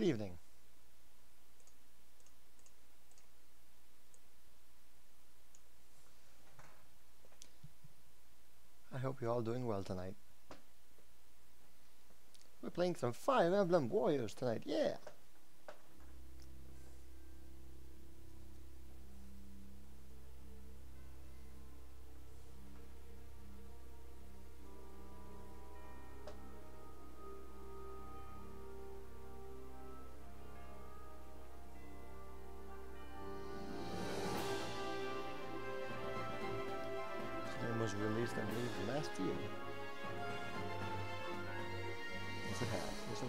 Good evening. I hope you're all doing well tonight. We're playing some Fire Emblem Warriors tonight, yeah! Was released, I believe, last year. Yes, it has. Yes, it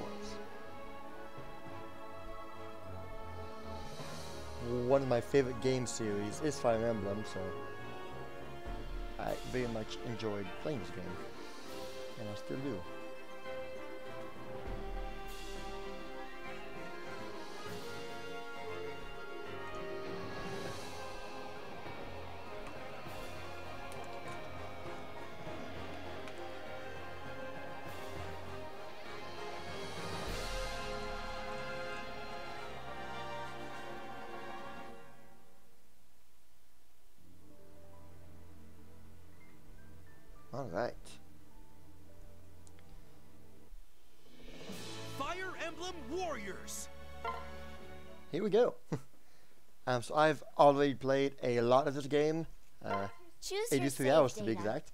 was. One of my favorite game series is Fire Emblem, so I very much enjoyed playing this game, and I still do. Alright. Fire Emblem Warriors! Here we go. So I've already played a lot of this game. 83 hours to be exact.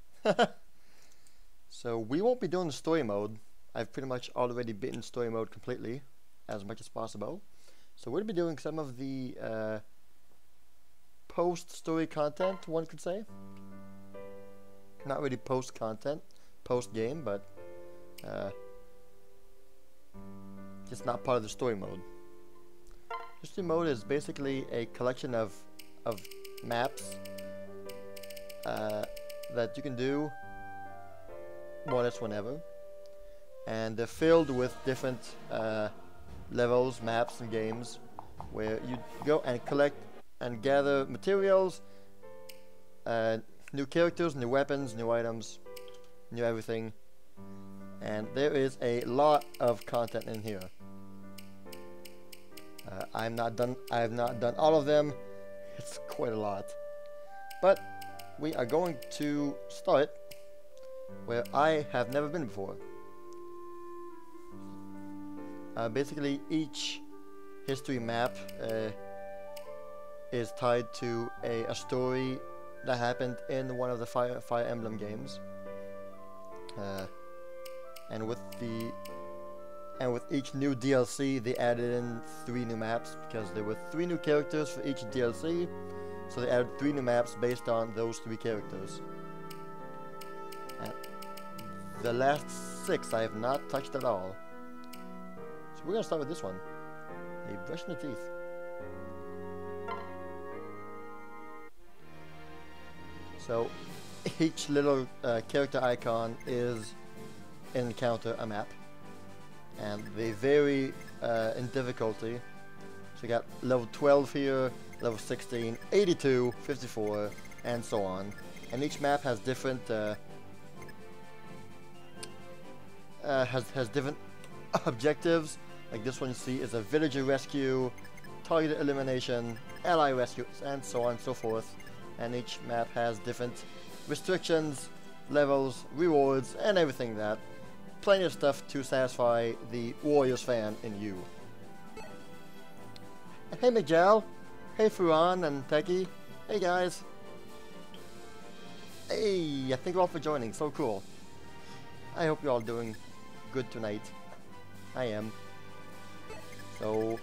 So we won't be doing the story mode. I've pretty much already beaten story mode completely, as much as possible. So we'll be doing some of the post-story content, one could say. Not really post-content, post-game, but just not part of the story mode. The story mode is basically a collection of maps that you can do more or less whenever, and they're filled with different levels, maps, and games where you go and collect and gather materials, new characters, new weapons, new items, new everything, and there is a lot of content in here. I have not done all of them. It's quite a lot, but we are going to start where I have never been before. Basically, each history map is tied to a story that happened in one of the Fire Emblem games, and with each new DLC, they added in 3 new maps because there were 3 new characters for each DLC. So they added 3 new maps based on those 3 characters. And the last 6 I have not touched at all. So we're gonna start with this one: a brush in the teeth. So each little character icon is an encounter, a map, and they vary in difficulty. So you got level 12 here, level 16, 82, 54, and so on. And each map has different has different objectives. Like this one you see is a villager rescue, target elimination, ally rescue, and so on and so forth. And each map has different restrictions, levels, rewards, and everything that. Plenty of stuff to satisfy the Warriors fan in you. Hey Miguel, hey Furan and Techie, hey guys. Hey, thank you all for joining, so cool. I hope you're all doing good tonight. I am. So,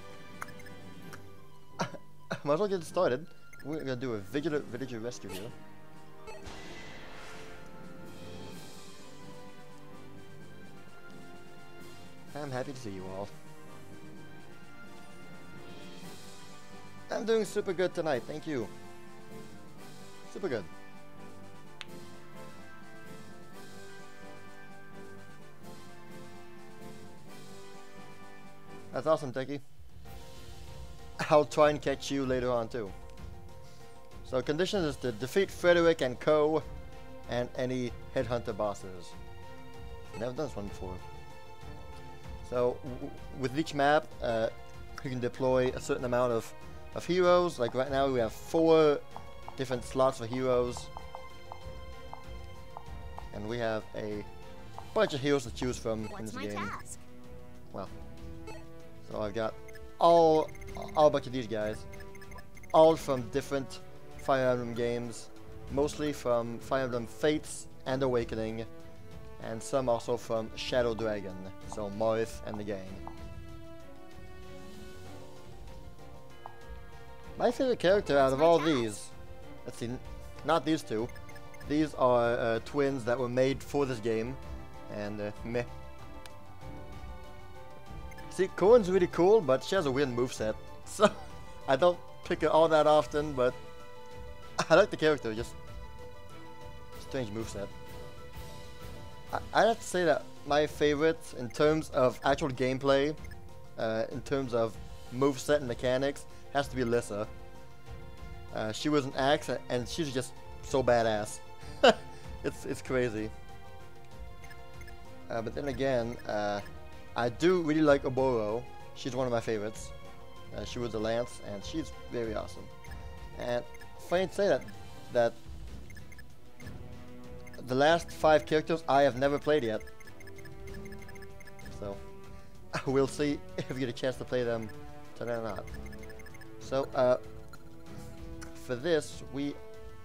might as well get started. We're gonna do a villager rescue here. I'm happy to see you all. I'm doing super good tonight, thank you. Super good. That's awesome, Techie. I'll try and catch you later on too. So condition is to defeat Frederick and Co. and any headhunter bosses. Never done this one before. So with each map, you can deploy a certain amount of heroes. Like right now we have 4 different slots for heroes. And we have a bunch of heroes to choose from in this game. Task? Well, so I've got all a bunch of these guys. All from different Fire Emblem games. Mostly from Fire Emblem Fates and Awakening. And some also from Shadow Dragon. So Marth and the gang. My favorite character out of all these, let's see, not these two. These are twins that were made for this game, and meh. See, Corrin's really cool, but she has a weird moveset, so I don't pick her all that often, but I like the character, just strange moveset. I'd have to say that my favorite in terms of actual gameplay, in terms of moveset and mechanics, has to be Lissa. She was an axe, and she's just so badass. it's crazy. But then again, I do really like Oboro. She's one of my favorites. She was a lance, and she's very awesome. And funny to say that the last 5 characters I have never played yet. So we'll see if we get a chance to play them tonight or not. So for this, we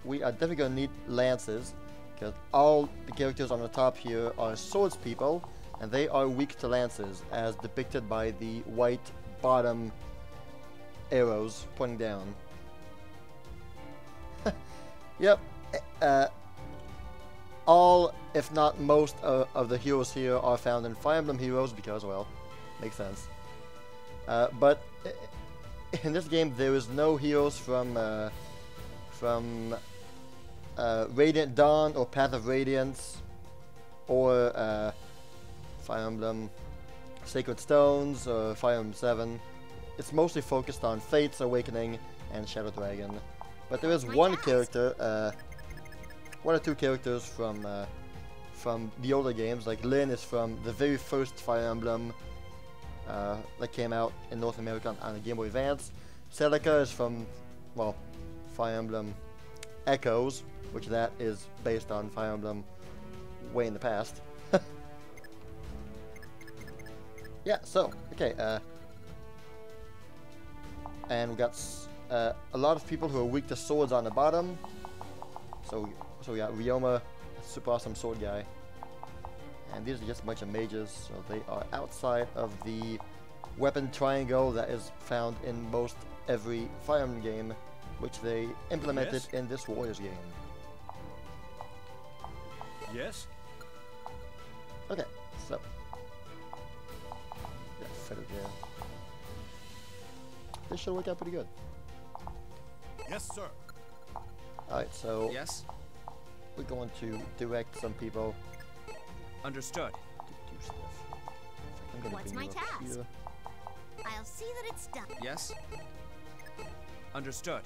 are definitely gonna need lances, because all the characters on the top here are swords people, and they are weak to lances, as depicted by the white bottom arrows pointing down. Yep. All, if not most, of the heroes here are found in Fire Emblem Heroes, because, well, makes sense. But in this game, there is no heroes from Radiant Dawn or Path of Radiance or Fire Emblem Sacred Stones or Fire Emblem 7. It's mostly focused on Fates, Awakening, and Shadow Dragon. But there is one character, 1 or 2 characters from the older games. Like Lyn is from the very first Fire Emblem that came out in North America on the Game Boy Advance. Celica is from, well, Fire Emblem Echoes, which that is based on Fire Emblem way in the past. Yeah, so, okay, and we got a lot of people who are weak to swords on the bottom. So we got Ryoma, super awesome sword guy. And these are just a bunch of mages, so they are outside of the weapon triangle that is found in most every Fire Emblem game, which they implemented in this Warriors game. Yes? Okay, so yeah, feather there. This should work out pretty good. Yes, sir. Alright, so Yes? we're going to direct some people Understood. to do stuff. I'm gonna What's bring my you up task? here. I'll see that it's done. Yes? Understood.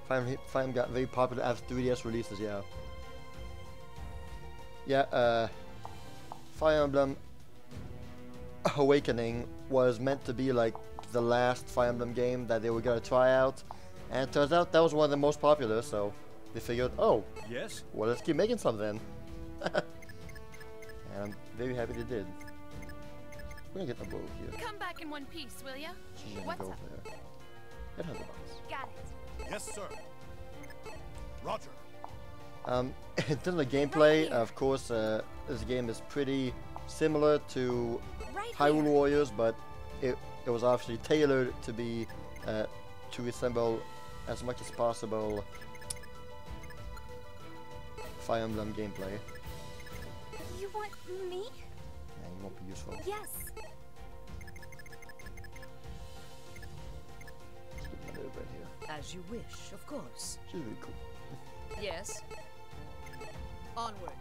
Fire Emblem got very popular after 3DS releases, yeah. Yeah, Fire Emblem Awakening was meant to be like the last Fire Emblem game that they were gonna try out, and it turns out that was one of the most popular, so they figured, oh, Yes? well, let's keep making some then. And I'm very happy they did. We're gonna get the bow here. Come back in one piece, will ya? She's gonna What's go up? there. It has a box. Got it. Yes, sir. Roger. In terms of gameplay, of course, this game is pretty similar to Right Hyrule here. Warriors, but it was obviously tailored to be to resemble as much as possible Fire Emblem gameplay. You want me? Yeah, you won't be useful. Yes. Let's get my little bit here. As you wish, of course. She's really cool. Yes. Onward.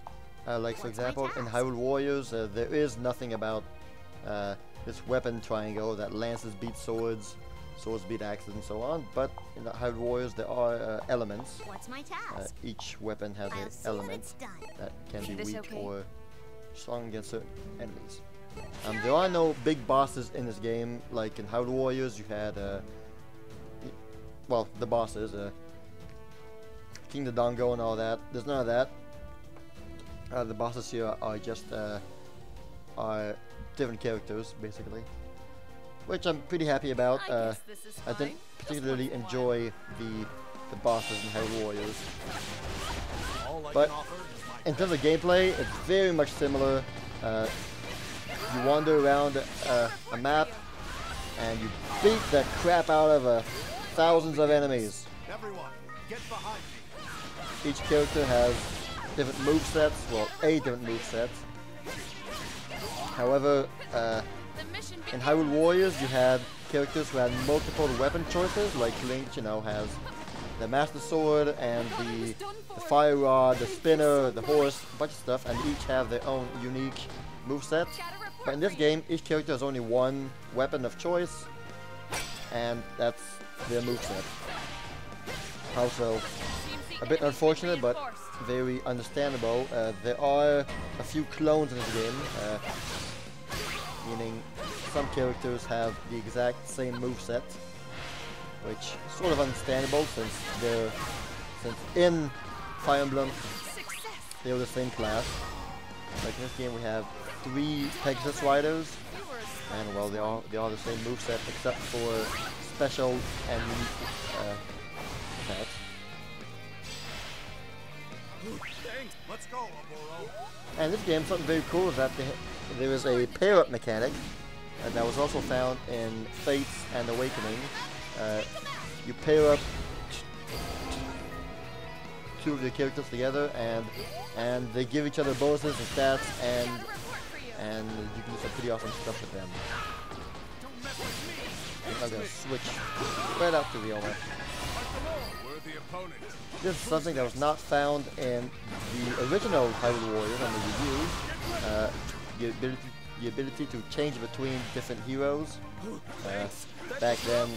Like for What's my example, in task? Hyrule Warriors, there is nothing about this weapon triangle that lances beat swords, swords beat axes, and so on. But in the Hyrule Warriors, there are elements. What's my task? Each weapon has I'll an see that element it's done. that can be This weak okay? or strong against certain enemies. There are no big bosses in this game, like in Hyrule Warriors. You had, well, the bosses, King the Dongo and all that. There's none of that. The bosses here are just are different characters, basically, which I'm pretty happy about. I didn't particularly enjoy the bosses in Hyrule Warriors, but in terms of gameplay, it's very much similar. You wander around a map, and you beat the crap out of thousands of enemies. Everyone, get behind me. Each character has different movesets, well, 8 different movesets. However, in Hyrule Warriors, you had characters who had multiple weapon choices, like Link, you know, has the Master Sword and the Fire Rod, the Spinner, the Horse, a bunch of stuff, and each have their own unique movesets. But in this game, each character has only one weapon of choice, and that's their moveset. Also, a bit unfortunate, but very understandable. There are a few clones in this game, meaning some characters have the exact same moveset, which is sort of understandable since in Fire Emblem they're the same class. Like in this game, we have 3 Pegasus Riders, and well, they are the same moveset except for special and unique attacks. Let's go, Oboro. And this game, something very cool is that there is a pair-up mechanic, and that was also found in Fates and Awakening. You pair up 2 of your characters together, and they give each other bonuses and stats, and you can do some pretty awesome stuff with them. I'm gonna switch right out to the Oma. This is something that was not found in the original Hyrule Warriors on the Wii U. The ability to change between different heroes. Back then,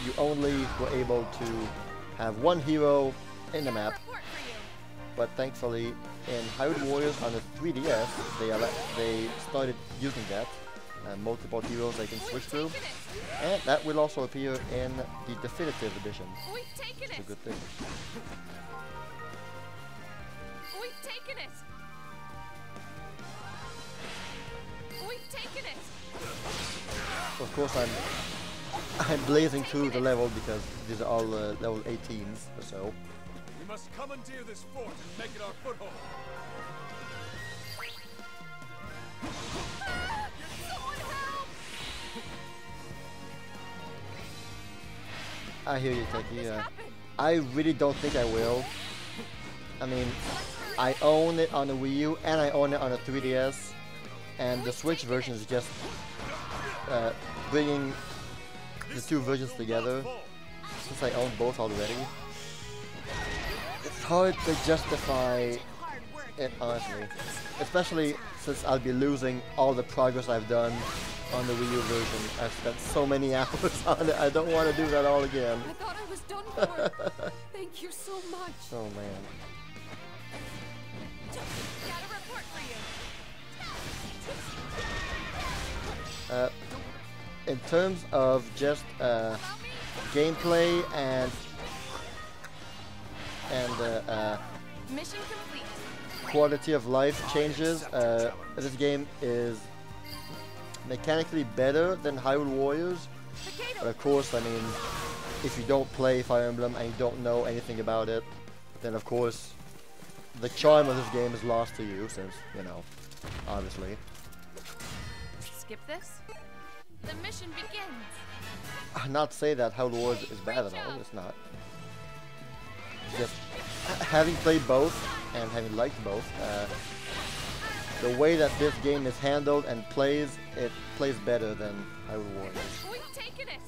you only were able to have one hero in the map. But thankfully, in Hyrule Warriors on the 3DS, they started using that. Multiple heroes they can switch through, and that will also appear in the definitive edition. It's a good thing. We've taken it. We've taken it. Of course, I'm blazing through the level because these are all level 18s or so. We must commandeer this fort and make it our foothold. I hear you, Techie. I really don't think I will. I mean, I own it on the Wii U and I own it on the 3DS, and the Switch version is just bringing the 2 versions together. Since I own both already, it's hard to justify it, honestly. Especially since I'll be losing all the progress I've done on the Wii U version. I've spent so many hours on it, I don't want to do that all again. I thought I was done for. Thank you so much. Oh man. Got a report for you. In terms of just gameplay and Mission complete. quality of life changes, this game is mechanically better than Hyrule Warriors. But of course, I mean, if you don't play Fire Emblem and you don't know anything about it, then of course the charm of this game is lost to you, since, you know, obviously. Skip this. The mission begins. Not to say that Hyrule Warriors is bad at all, it's not. Just having played both and having liked both, the way that this game is handled and plays, it plays better than Hyrule Warriors. We've taken it.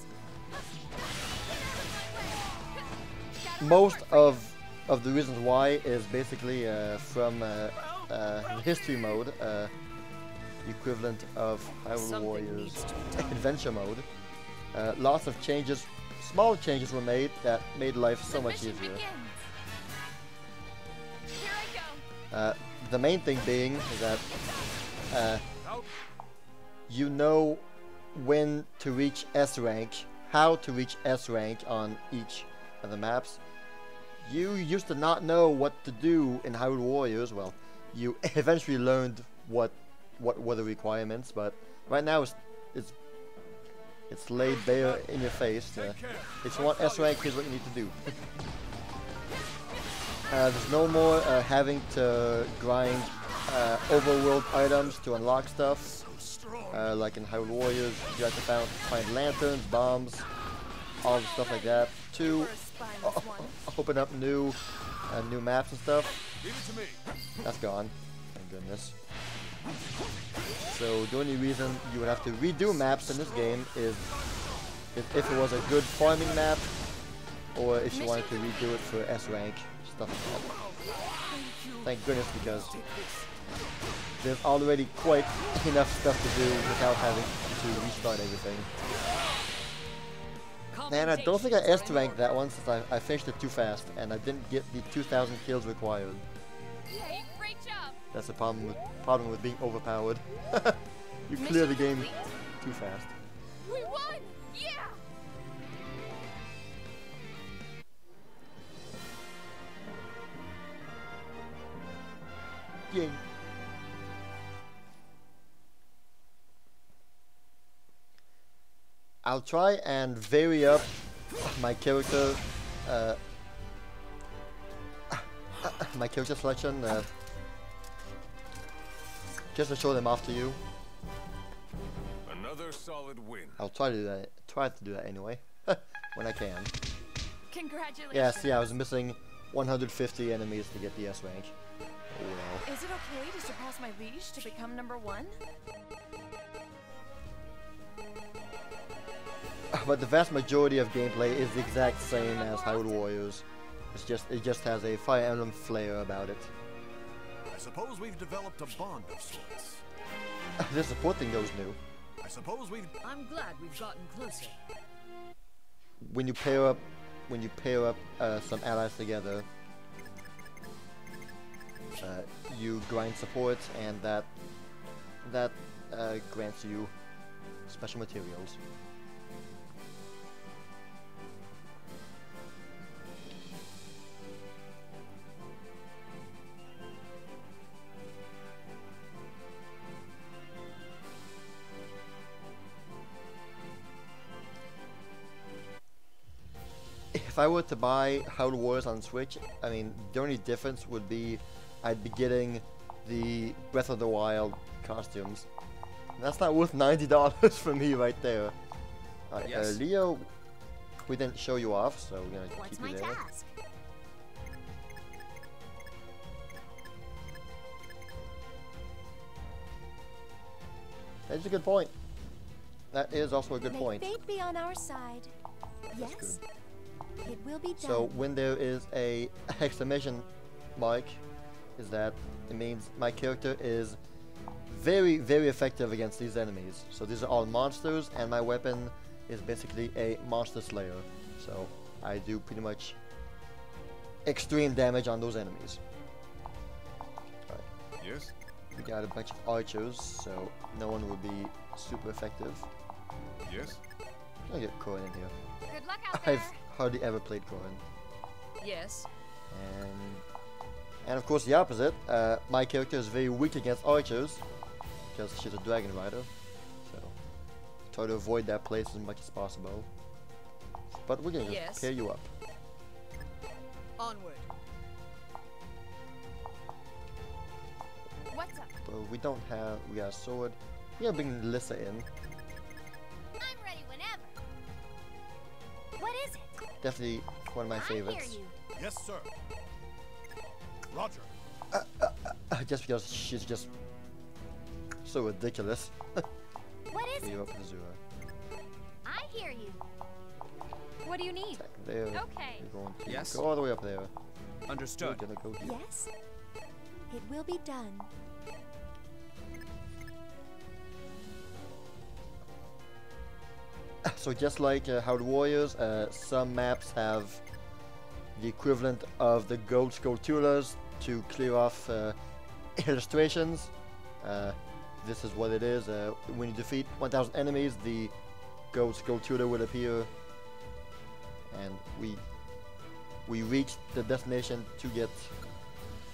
Most of the reasons why is basically from the history mode, the equivalent of Hyrule Warriors adventure mode. Lots of changes, small changes were made that made life so much easier. Here I go. The main thing being is that you know when to reach S rank, how to reach S rank on each of the maps. You used to not know what to do in Hyrule Warriors. Well, you eventually learned what were the requirements, but right now it's laid bare in your face. If you want S rank, here's what you need to do. There's no more having to grind overworld items to unlock stuff. Like in Hyrule Warriors, you have to find lanterns, bombs, all the stuff like that to open up new maps and stuff. That's gone, thank goodness. So the only reason you would have to redo maps in this game is if it was a good farming map, or if you wanted to redo it for S rank, stuff like that. Thank goodness, because there's already quite enough stuff to do without having to restart everything. And I don't think I S-ranked that one since I finished it too fast and I didn't get the 2,000 kills required. Yay, great job. That's the problem with being overpowered. You clear the game too fast. We won! Yeah! Yay. I'll try and vary up my character selection just to show them off to you. Another solid win. I'll try to do that. Try to do that anyway when I can. Congratulations. Yeah, see, I was missing 150 enemies to get the S rank. Oh well. Is it okay to surpass my liege to become #1? But the vast majority of gameplay is the exact same as Hyrule Warriors. It just has a Fire Emblem flair about it. I suppose we've developed a bond of sorts. The support thing goes new. I suppose we've... I'm glad we've gotten closer. When you pair up some allies together, you grind support, and that grants you special materials. If I were to buy Hyrule Warriors on Switch, I mean, the only difference would be I'd be getting the Breath of the Wild costumes. That's not worth $90 for me right there. Yes. Leo, we didn't show you off, so we're gonna What's keep my you there. task? That's a good point. That is also a good May point. fate be on our side. That's Yes, good. it will be done. So when there is a exclamation mark, is that it means my character is very, very effective against these enemies. So these are all monsters, and my weapon is basically a monster slayer. So I do pretty much extreme damage on those enemies. Alright, Yes? we got a bunch of archers, so no one will be super effective. Yes? I'll get Corin in here. Good luck out there. I've hardly ever played Corin. Yes. And of course the opposite, my character is very weak against archers, because she's a dragon rider, so try to avoid that place as much as possible. But we're gonna Yes. just tear you up. Onward. What's up? But we got a sword. We're gonna bring Lissa in. I'm ready whenever. What is it? Definitely one of my I favorites. hear you. Yes, sir. Roger. Just because she's just so ridiculous. What is You it? up with Azura. I hear you. What do you need? Attack there. Okay. You're going to Yes. go all the way up there. Understood. We're gonna go here. Yes, it will be done. So just like Hyrule Warriors, some maps have the equivalent of the gold skull tulas to clear off illustrations. this is what it is. When you defeat 1,000 enemies, the Ghost Gold Tutor will appear, and we reach the destination to get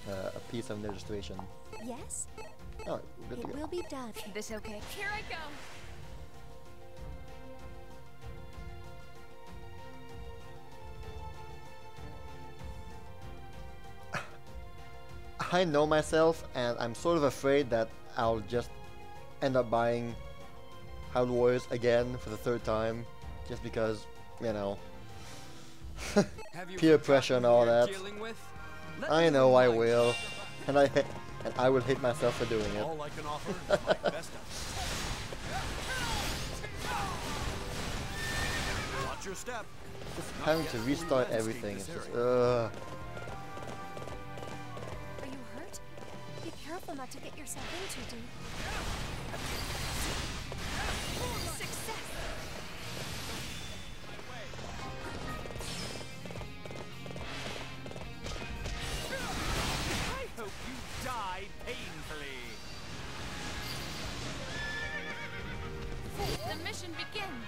a piece of registration. Yes, Oh, good to it go. will be done. This okay? Here I go. I know myself, and I'm sort of afraid that I'll just end up buying Hyrule Warriors again for the 3rd time, just because, you know, Have you peer forgotten pressure and who all you're that. dealing with? Let I me know I remind will, and I will hate myself for doing it. All I can offer is my best effort. Watch your step. Just having to restart everything is just, ugh. Are you hurt? Be careful not to get yourself into deep. Success. I hope you die painfully. The mission begins.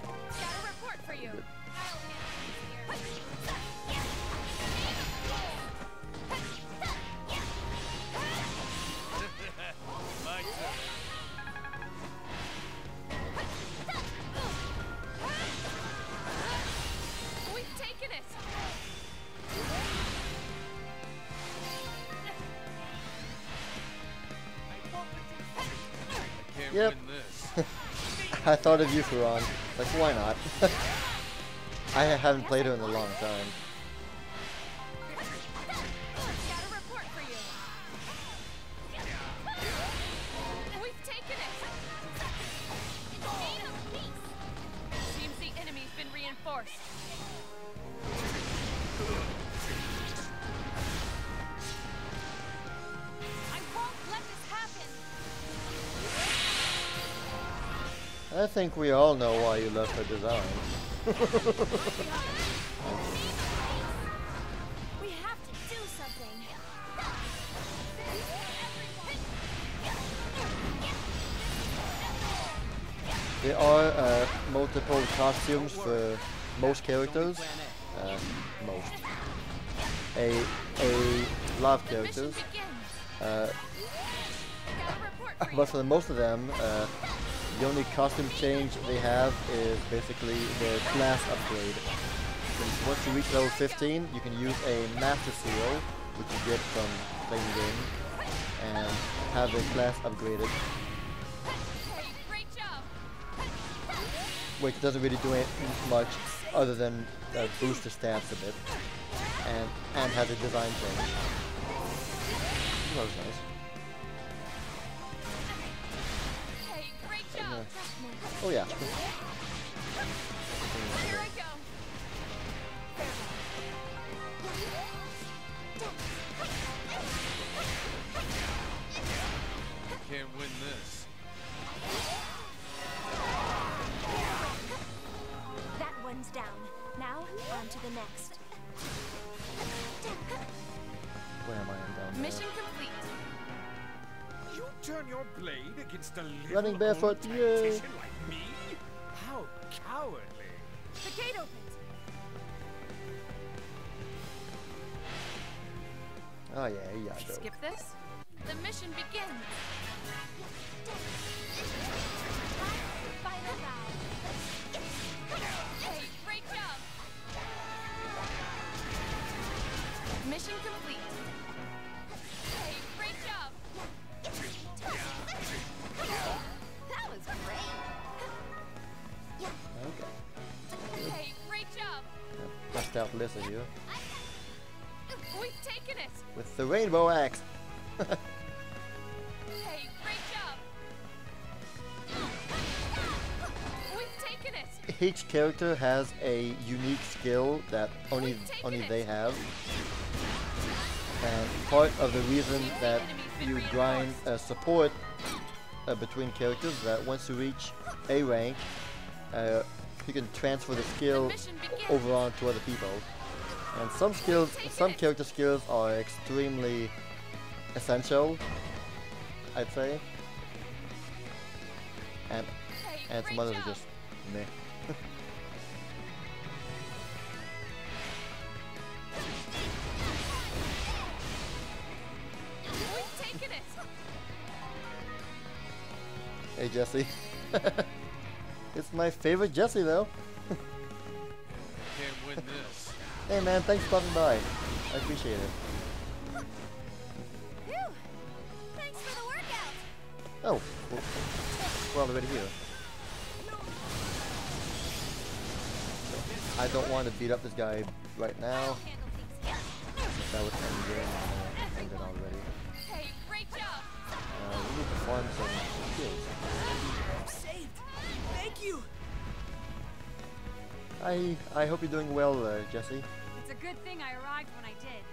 Got a report for you. My turn. We've taken it. I can't Yep. win this. I thought of you, Furon. Like, why not? I haven't played her in a long time. Got a report for you. We've taken it. Seems the enemy's been reinforced. I won't let this happen. I think we all know why you left her design. We have to do something. There are multiple costumes for most characters. Most. A lot of The mission characters. begins. Uh, Got a report for you. but for the most of them, the only costume change they have is basically their class upgrade. Since once you reach level 15, you can use a Master Seal, which you get from playing the game, and have their class upgraded, Hey, great job. which doesn't really do much other than boost the stats a bit, and has a design change. That was nice. Hey, great job. Oh yeah. Here I go. Can't win this. That one's down. Now, on to the next. Where am I? I'm down there. Mission complete. You turn your blade against a little Running barefoot, old yay. tactician like me? How cowardly. The gate opens. Oh yeah, yeah. Dope. Skip this. The mission begins. Final round. Hey, great job. Mission complete. Hey, great job. That was great. Okay. Hey, great job. Bust out Lissa here We've taken it. with the rainbow axe. Hey, great job. We've taken it. Each character has a unique skill that only they have, and part of the reason that you grind support between characters is that once you reach a rank, you can transfer the skill Mission begins. over on to other people. And some character skills are extremely essential, I'd say. And Hey, some great others are job. just meh. We've taken it. Hey Jesse. It's my favorite Jesse though. Can't win this. Hey man, thanks for stopping by. I appreciate it. Phew! Thanks for the workout. Oh, well, we're already here. I don't want to beat up this guy right now. I'll handle things here. That was ended ended already. Hey, great job. We need to farm some kills. Saved. Thank you. I hope you're doing well, Jesse. It's a good thing I arrived when I did.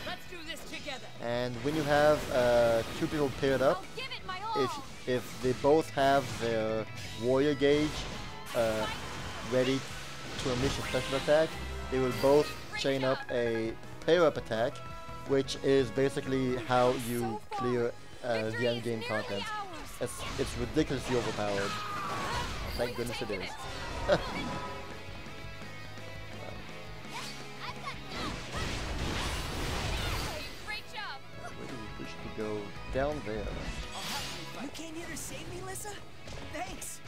Let's do this together. And when you have two people paired up, I'll give it my all. if they both have their warrior gauge ready to unleash a special attack, they will both chain up a pair up attack, which is basically how you clear the end game content. It's ridiculously overpowered. Thank goodness it is. Hey, great job. Where do we push to go? Down there. You came here to save me, Lissa? Thanks.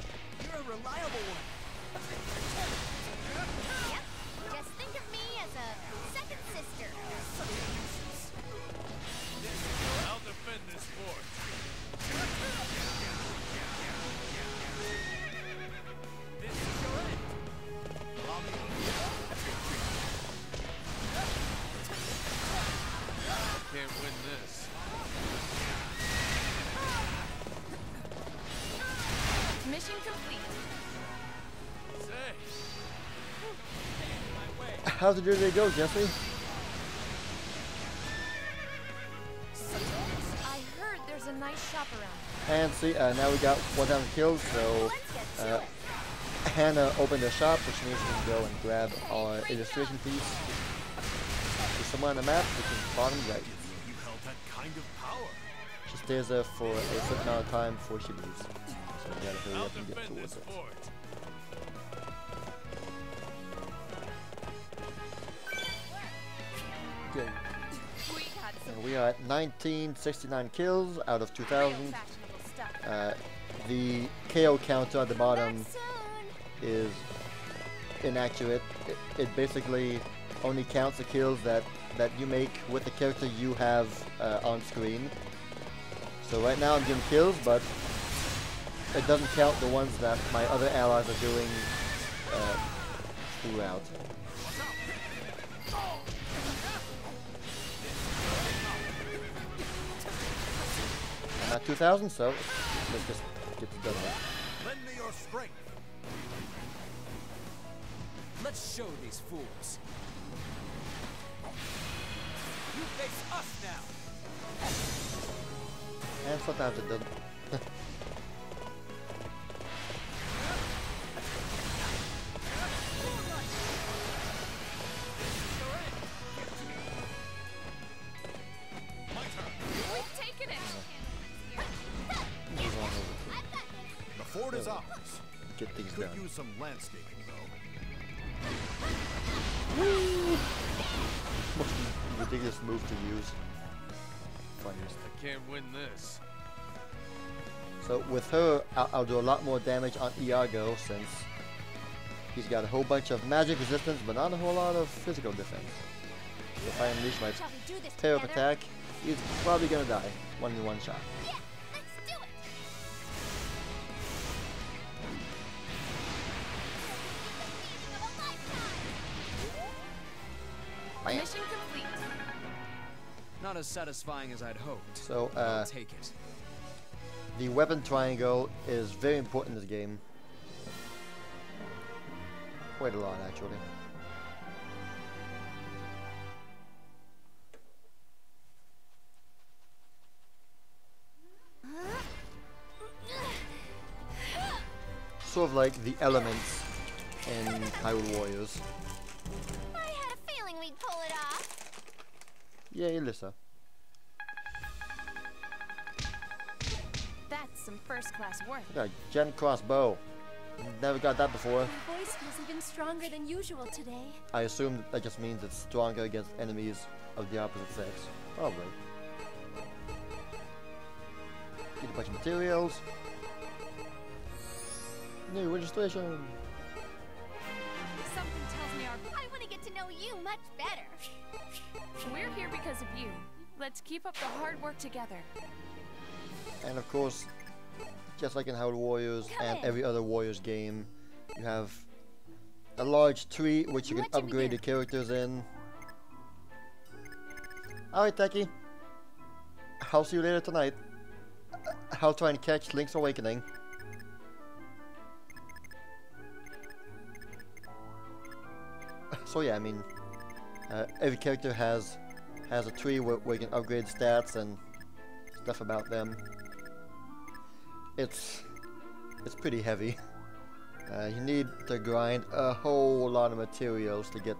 You're a reliable one. Yep. Just think of me as a second sister. I'll defend this fort. This is your end. Can't win this. Mission complete. Say. How's the journey go, Jesse? I heard there's a nice shop around. And see, now we got 1,000 kills, so Hannah opened a shop, which means we can go and grab our illustration piece. There's somewhere on the map, which is bottom right. You held that kind of power. She stays there for a certain amount of time before she leaves. So we gotta hurry I'll up and get defend towards this it. fort. Okay, We got some and we are at 1969 kills out of 2,000. real fashionable stuff. The KO counter at the bottom Back soon. is inaccurate. It basically only counts the kills that you make with the character you have on screen. So right now I'm doing kills, but it doesn't count the ones that my other allies are doing throughout. I'm at 2,000, so let's just get this done with. Lend me your strength. Let's show these fools. You face us now. And sometimes it doesn't. My turn. We've taken it. Move on over. The fort is ours. Get things Could done. use some landscaping, though. Most ridiculous move to use. Funniest. I can't win this. So with her, I'll do a lot more damage on Iago since he's got a whole bunch of magic resistance, but not a whole lot of physical defense. If I unleash my Shall we do this pair up together? attack, he's probably gonna die. One in one shot. Yeah, let's do it. Of a lifetime. Bam. Mission complete. Not as satisfying as I'd hoped. So I'll take it. the weapon triangle is very important in this game. Quite a lot, actually. Sort of like the elements in Hyrule Warriors. I had a feeling we'd pull it off. Yay, Lissa. That's some first-class work. We got a gen crossbow. Never got that before. My voice feels even stronger than usual today. I assume that just means it's stronger against enemies of the opposite sex. Probably. Get a bunch of materials. New registration. Something tells me I want to get to know you much better. we're here because of you. Let's keep up the hard work together. And of course, just like in Hyrule Warriors and every other Warriors game, you have a large tree which you can What should we upgrade do? the characters in. Alright, Techie. I'll see you later tonight. I'll try and catch Link's Awakening. So yeah, I mean, every character has a tree where you can upgrade stats and stuff about them. It's pretty heavy. You need to grind a whole lot of materials to get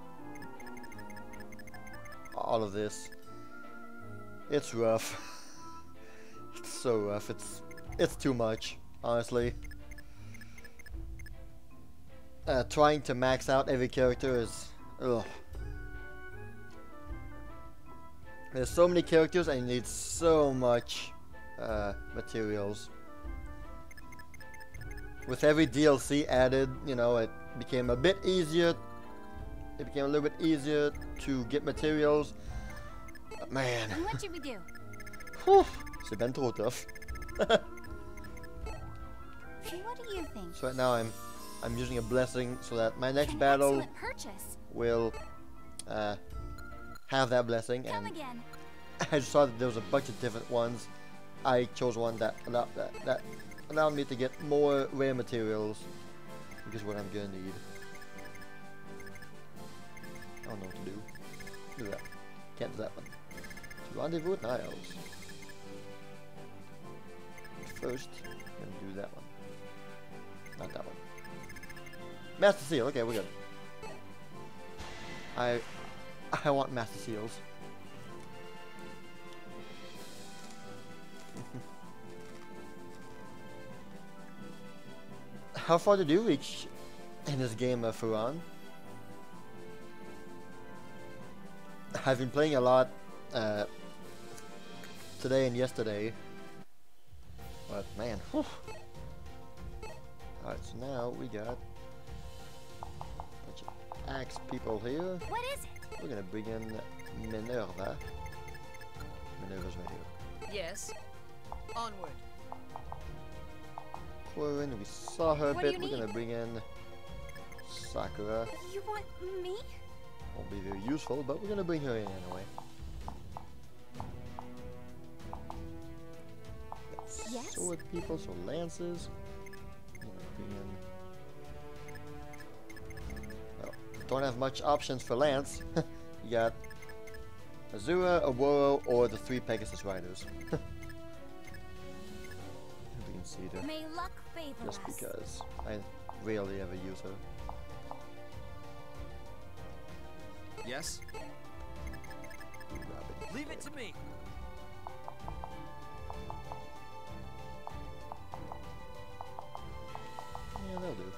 all of this. It's rough. It's so rough. It's too much, honestly. Trying to max out every character is ugh. There's so many characters and you need so much materials. With every DLC added, you know, it became a bit easier. It became a little bit easier to get materials. But man, What should we do? whew, it's been too tough. What do you think? So right now I'm using a blessing so that my next battle Excellent purchase. will have that blessing, Come and again. I just saw that there was a bunch of different ones. I chose one that allowed me to get more rare materials, which is what I'm gonna need. I don't know what to do. Do that. Can't do that one. To rendezvous with Niles. First, I'm gonna do that one. Not that one. Master Seal. Okay, we're good. I want Master Seals. How far did you reach in this game, Furan? I've been playing a lot today and yesterday, but man, whew. Alright, so now we got a bunch of axe people here. What is it? We're gonna bring in Minerva. Minerva's right here. Yes. Onward. Corin, we saw her a What do bit. you We're gonna need? bring in Sakura. You want me? Won't be very useful, but we're gonna bring her in anyway. Yes? Sword people, so lances. I'm gonna bring in. Oh, don't have much options for lance. You got Azura, Aurora, or the 3 Pegasus Riders. We can see her. May luck favor Just us. because I rarely ever use her. Yes? Robin. Leave it to me. Yeah, that'll do.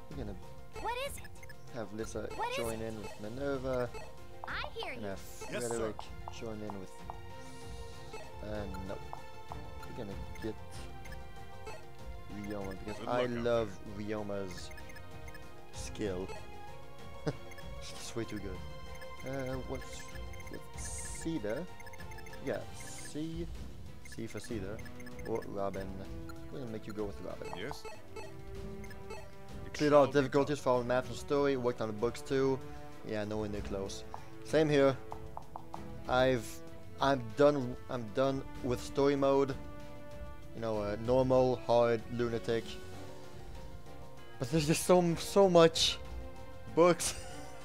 We're gonna What is it? have Lissa What is join in with Minerva, I hear and you. have Yes, sir. Frederick join in with. Nope. We're gonna get Ryoma because Good I luck out love Ryoma's skill. It's way too good. What's with Cedar? Yeah, C for Cedar, or Robin. We're gonna make you go with Robin. Yes? Cleared all difficulties, followed maps and story, worked on the books too. Yeah, nowhere near close. Same here. I'm done with story mode. You know, normal, hard, lunatic. But there's just so much books.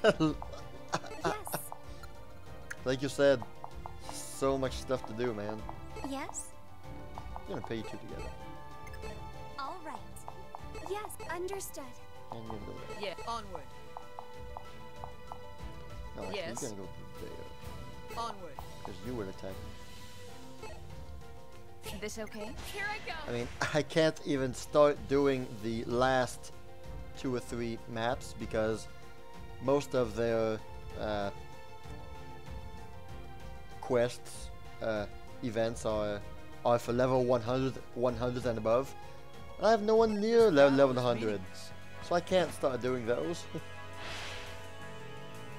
Yes. Like you said, so much stuff to do, man. Yes? I'm gonna pay you two together. All right. Yes, understood. And you're gonna go there. Yeah, onward. No, actually, Yes. you're gonna go there. Onward. Because you will attack. This okay? Here I go. I mean, I can't even start doing the last 2 or 3 maps because most of their quests, events are for level 100 and above. I have no one near level 100, so I can't start doing those.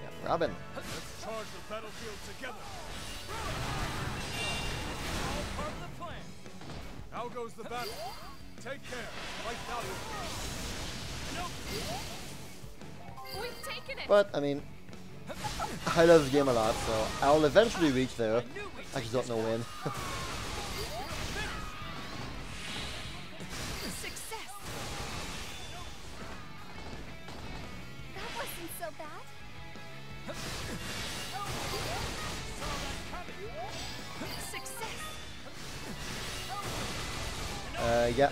Yeah, Robin. Let's charge the battlefield together. All part of the plan. How goes the battle? Take care. Fight valiantly. We've taken it. But I mean, I love this game a lot, so I'll eventually reach there. I just don't know when. Success. That wasn't so bad. Success. Yeah,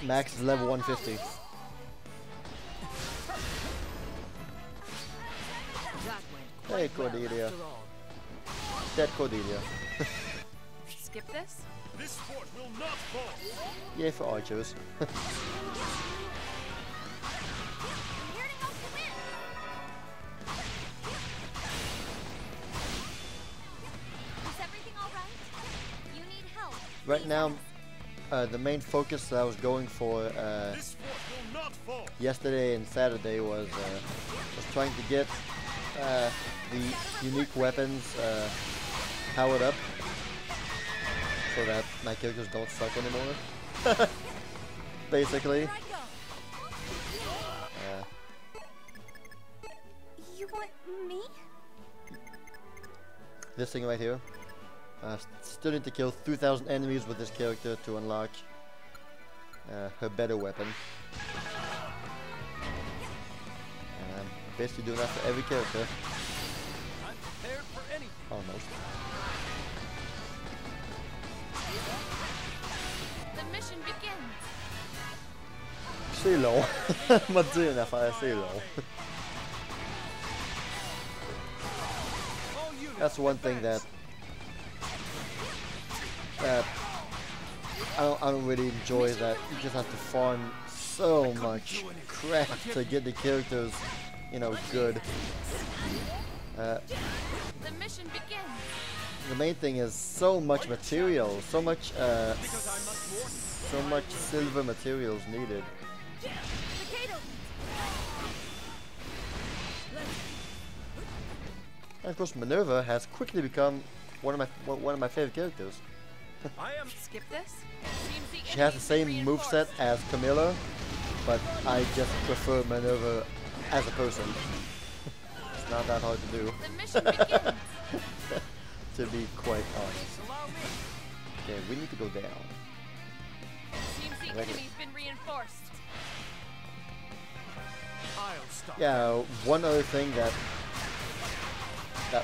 max is level 150. That went Hey, quite well Cordelia. after all. Dead Cordelia. Skip this? This fort will not fall. Yay for archers. Here to help you win. Is everything all right? You need help. Right now, the main focus that I was going for This fort will not fall. yesterday and Saturday was trying to get the unique weapons powered up so that my characters don't suck anymore. Basically. Here I go. Uh, You want me? this thing right here. Still need to kill 2,000 enemies with this character to unlock her better weapon. And I'm basically doing that for every character. I'm prepared for anything. Almost. The mission begins. Silo. Madina fire silo. All units That's one thing that I don't really enjoy, that you just have to farm so much crap to get the characters, you know, good. The mission begins. The main thing is so much material, so much silver materials needed. And of course, Minerva has quickly become one of my favorite characters. I am Skip this? Seems the She has the enemy's been same moveset as Camilla, but I just prefer Minerva as a person. It's not that hard to do, The mission begins. to be quite honest. allow me. Okay, we need to go down. Seems the Like it. enemy's been reinforced. I'll stop. Yeah, one other thing that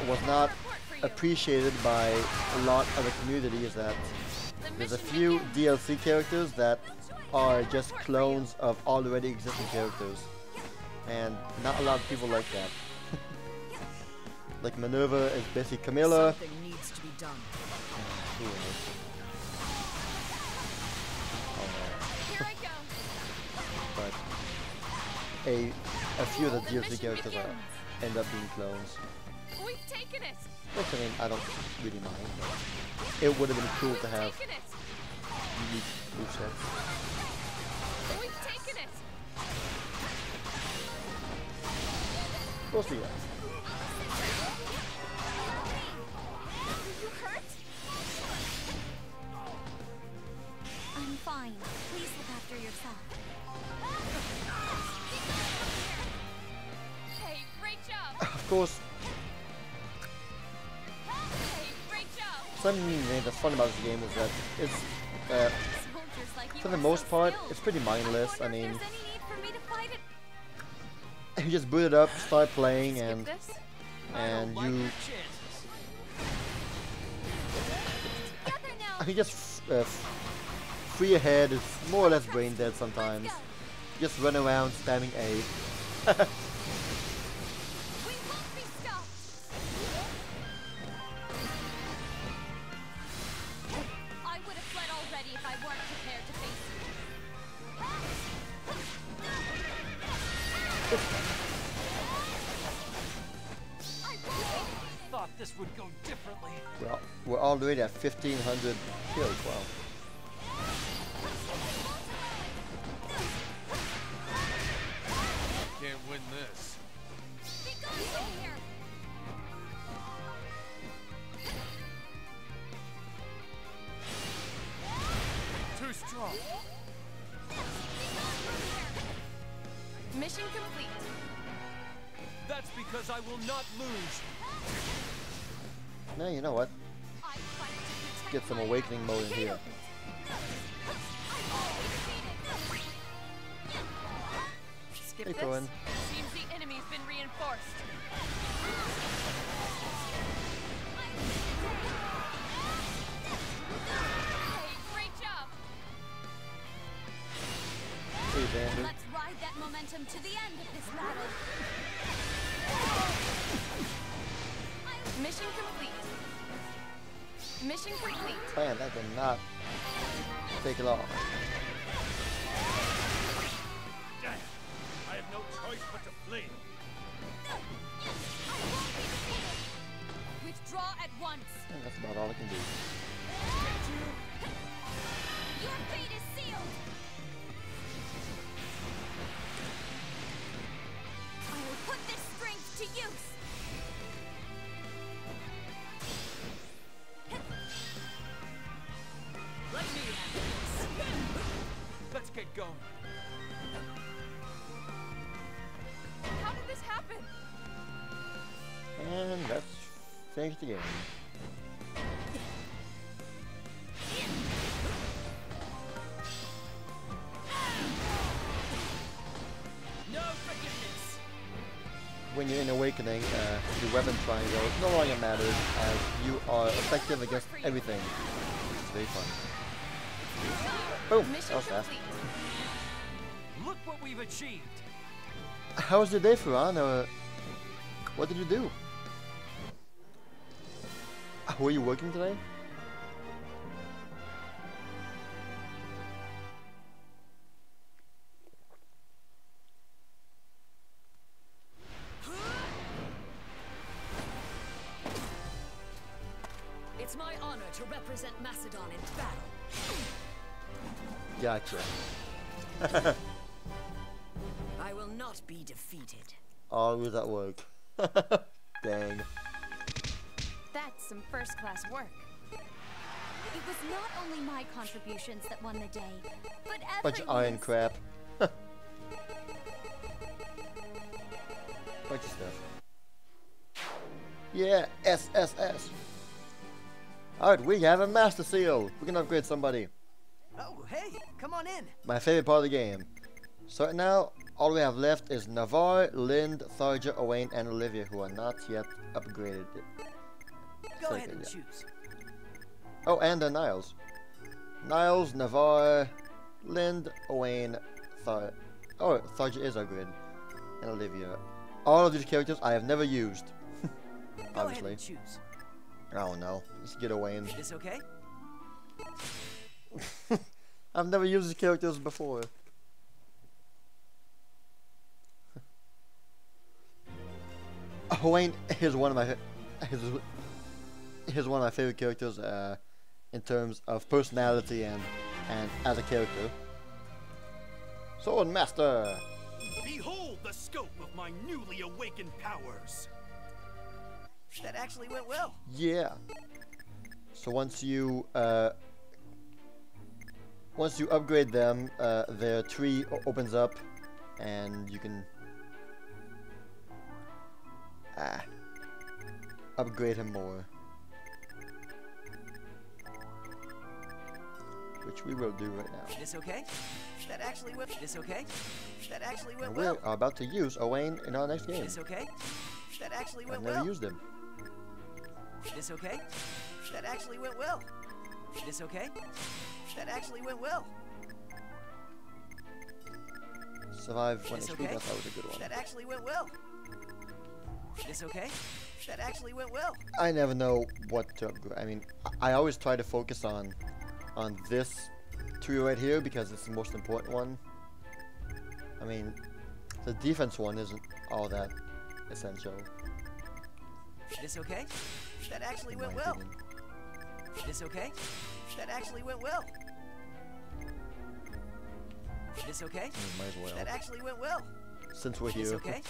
was not Report for you. appreciated by a lot of the community is that The there's a mission few begins. DLC characters that are just clones of already existing characters, and not a lot of people like that. Like Minerva is basically Camilla. Something needs to be done. Who knows? Oh, Here I go. but a few of the The DLC mission characters begins. end up being clones. We've taken it. Which I mean, I don't really mind, but it would have been cool to have Taken it. unique movesets. We've taken it. We'll see that. You hurt? I'm fine. Please look after yourself. Hey, great job. Of course, Hey, great job. something that's fun about this game is that it's, Soldiers like you for the are most so part, skilled. it's pretty mindless. I wonder if mean, there's any need for me to fight it. you just boot it up, start playing, Skip and this? and Like you your chances. Together now. I can just free ahead is more or less brain dead sometimes. Just run around spamming A. We won't be stopped. I would have fled already if I weren't prepared to face Thought this would go differently. Well, we're already at 1,500 kills. Wow. Can't win this. Be gone from here. Too strong. Mission complete. That's because I will not lose. Now you know what? I fight to protect Get some my awakening mode in here. Skip Hey, this. Cohen. Seems the enemy's been reinforced. Hey, great job. Hey, Xander. Let's ride that momentum to the end of this battle. Mission complete. Mission complete. Man, that did not take it off. Damn. I have no choice but to flee. Withdraw at once. And that's about all I can do. Your fate is sealed. I will put this strength to use. Let me handle this. Let's get going. How did this happen? And that's finished the game. No forgiveness. When you're in Awakening, the weapon triangle no longer matters as you are effective against everything. It's very fun. Boom! That Mission was fast. complete. Look what we've achieved. How was your day, Furan? What did you do? Were you working today? It's my honor to represent Macedon in battle. Gotcha. I will not be defeated. Always at work. Dang. That's some first-class work. It was not only my contributions that won the day, but Bunch of iron everyone's. crap. Bunch of stuff. Yeah, SSS. Alright, we have a Master Seal. We can upgrade somebody. Oh, hey, come on in. My favorite part of the game. So right now, all we have left is Navarre, Lind, Tharja, Owain, and Olivia, who are not yet upgraded. Go So, ahead and yeah. choose. Oh, and Niles. Niles, Navarre, Lind, Owain, Tharja. Oh, Tharja is upgraded. And Olivia. All of these characters I have never used. Go ahead Obviously. and choose. I don't know. Let's get Owain. This okay? I've never used these characters before. Owain is one of my one of my favorite characters in terms of personality and as a character. Sword Master. Behold the scope of my newly awakened powers. That actually went well. Yeah. So once you upgrade them, their tree opens up, and you can upgrade him more, which we will do right now. This okay? That actually went. This okay? That actually went And well. we are about to use Owain in our next game. This okay? That actually I've went never well. used him. This okay? That actually went well. This okay? That actually went well. Survive 1 This HP, okay? that was a good one. That actually went well. This okay? That actually went well. I never know what to upgrade. I mean, I always try to focus on this tree right here because it's the most important one. I mean, the defense one isn't all that essential. This okay? That actually in went my well. opinion. This okay? That actually went well. This okay? Might as well. That actually went well. Since we're This here, okay?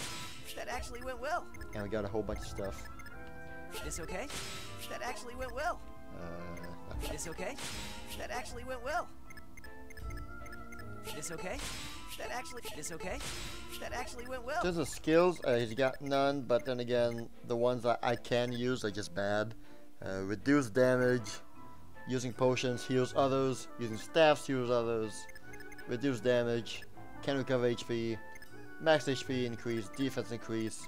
That actually went well. and we got a whole bunch of stuff. This okay? That actually went well. This okay? That actually went well. This okay? That actually. This okay? That actually went well. There's the skills, he's got none, but then again, the ones that I can use are just bad. Reduce damage, using potions heals others, using staffs heals others, reduce damage, can recover HP, max HP increase, defense increase.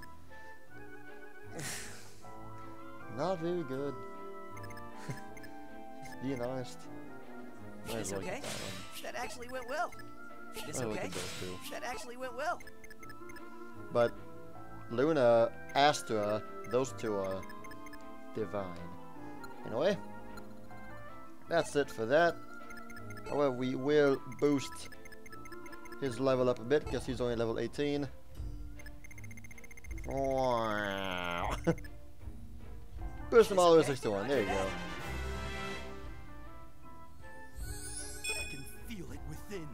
Not very good. Just being honest. Might as This well okay? get that one. That actually went well. This Might as well okay? get those two. That actually went well. But Luna, Astra, those two are divine. Anyway, that's it for that. However, we will boost his level up a bit because he's only level 18. Wow. Boost him all the way to 61. There you go. I can feel it within.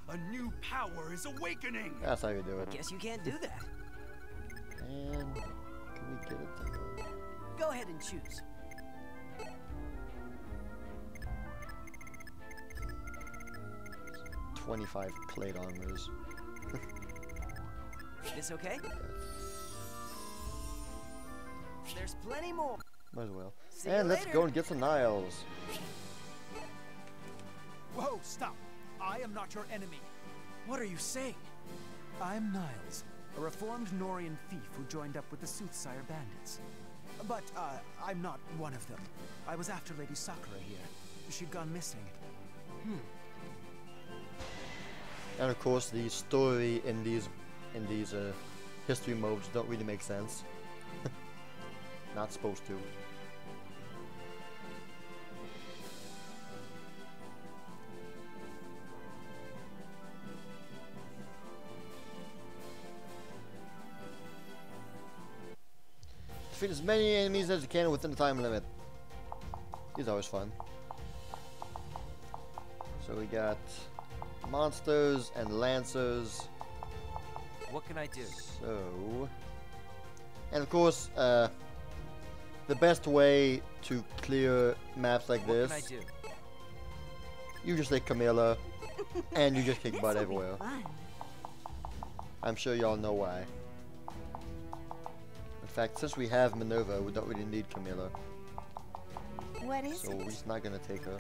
A new power is awakening. That's how you do it. Guess you can't do that. And can we get it to go? Go ahead and choose. $25 plate armors. This okay? There's plenty more. Might as well. See you And let's later. go and get some Niles. Whoa, stop. I am not your enemy. What are you saying? I'm Niles, a reformed Norian thief who joined up with the Soothsire bandits. But, I'm not one of them. I was after Lady Sakura here. She'd gone missing. And of course, the story in these history modes don't really make sense. Not supposed to. Defeat as many enemies as you can within the time limit. These are always fun. So we got monsters and lancers. What can I do? So, and of course, the best way to clear maps like What this, can I do? you just take Camilla, and you just kick This butt will be everywhere. fun. I'm sure y'all know why. In fact, since we have Minerva, we don't really need Camilla, What is so it? we're just not gonna take her.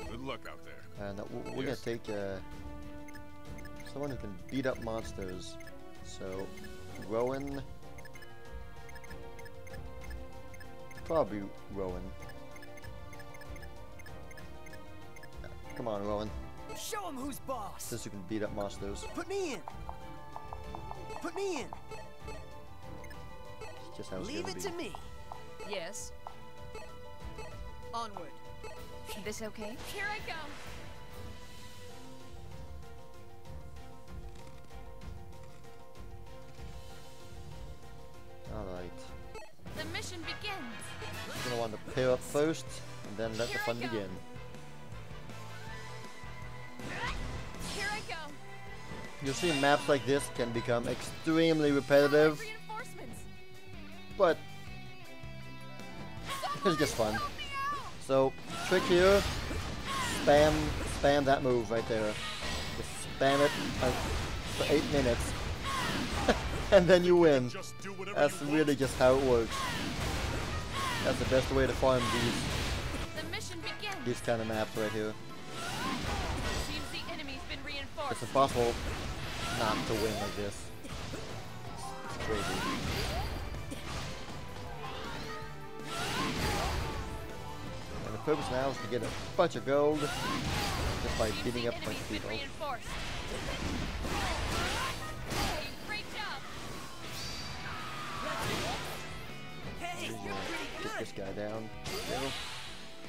Good luck out there. And we're Yes. gonna take someone who can beat up monsters. So, Rowan. Probably Rowan. Come on, Rowan. Show him who's boss. Since you can beat up monsters. Put me in. Put me in. It's just how it's Leave gonna it be. to me. Yes. Onward. This okay? Here I go. Alright. The mission begins. Gonna want to pair up first, and then let the Here I fun go. begin. Here I go. You'll see maps like this can become extremely repetitive, Reinforcements. but it's just fun. So, trick here, spam that move right there. Just spam it for 8 minutes, and then you win. Just do whatever That's you really just how it works. That's the best way to farm The mission begins. these kind of maps right here. Seems the enemy's been reinforced. It's impossible not to win like this. It's crazy. purpose now is to get a bunch of gold just by beating up a bunch of people. Hey, you're pretty Get good. this guy down. There we go.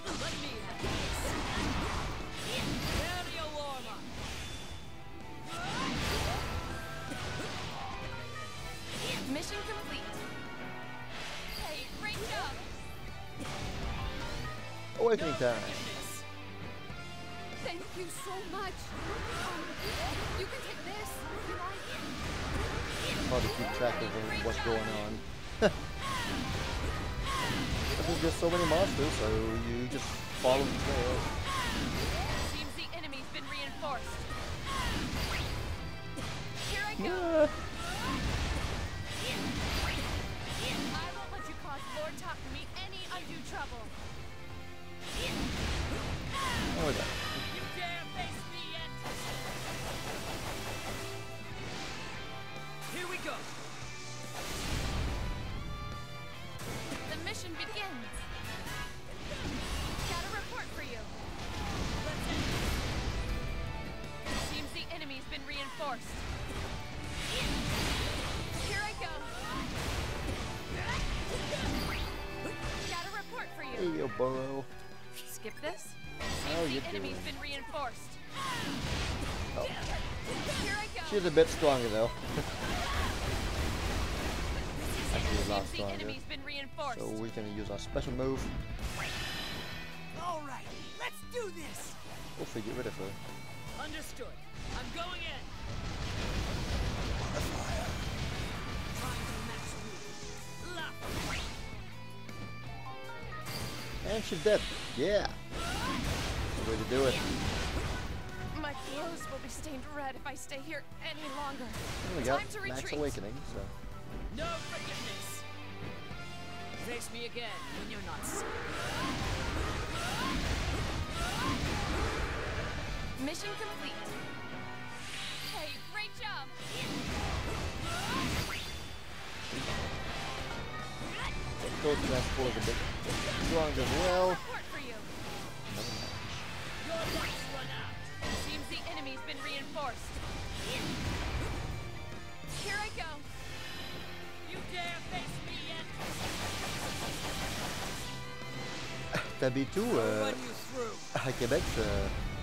Let me have this. Carry alarma. Mission complete. Hey, great job. Awakening time. Thank you so much. You can take this if you like. Hard to keep track of what's going on. But there's just so many monsters, so you just follow the trail. Seems the enemy's been reinforced. Here I go. I won't let you cause Lord Takumi any undue trouble. Oh, yeah. You dare face me yet? Here we go. The mission begins. Got a report for you. Seems the enemy's been reinforced. Here I go. Got a report for you. Hey, yo, Burrow. Skip this. How Seems you the enemy's doing? been reinforced. Oh. Here I go. She's a bit stronger, though. Actually, a lot Seems the stronger. enemy's been reinforced. So we're gonna use our special move. All right, let's do this. Hopefully get rid of her. Understood. I'm going in. Trying to match me. Left. And she's dead. Yeah. That's the way to do it. My clothes will be stained red if I stay here any longer. There we go. Time to Max retreat. Awakening, so. No forgiveness. Face me again when you're not safe. Mission complete. Hey, great job. Coach Transport is a bit stronger as well. Report for you. Your lights run out. Seems the enemy's been reinforced. Here I go. You dare face me yet? T'as tout, Run you through. à Québec,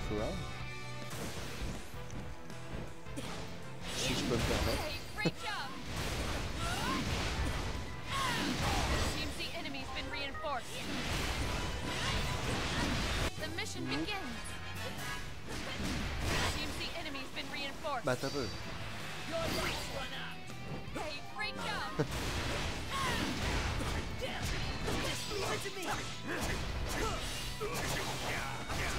throughout. Si je peux me permettre. Hey, great job. Seems the enemy's been reinforced. The mission begins. Seems the enemy's been reinforced. Bah, t'as peu. Your lights run out. Hey, great job. Leave it to me. I'm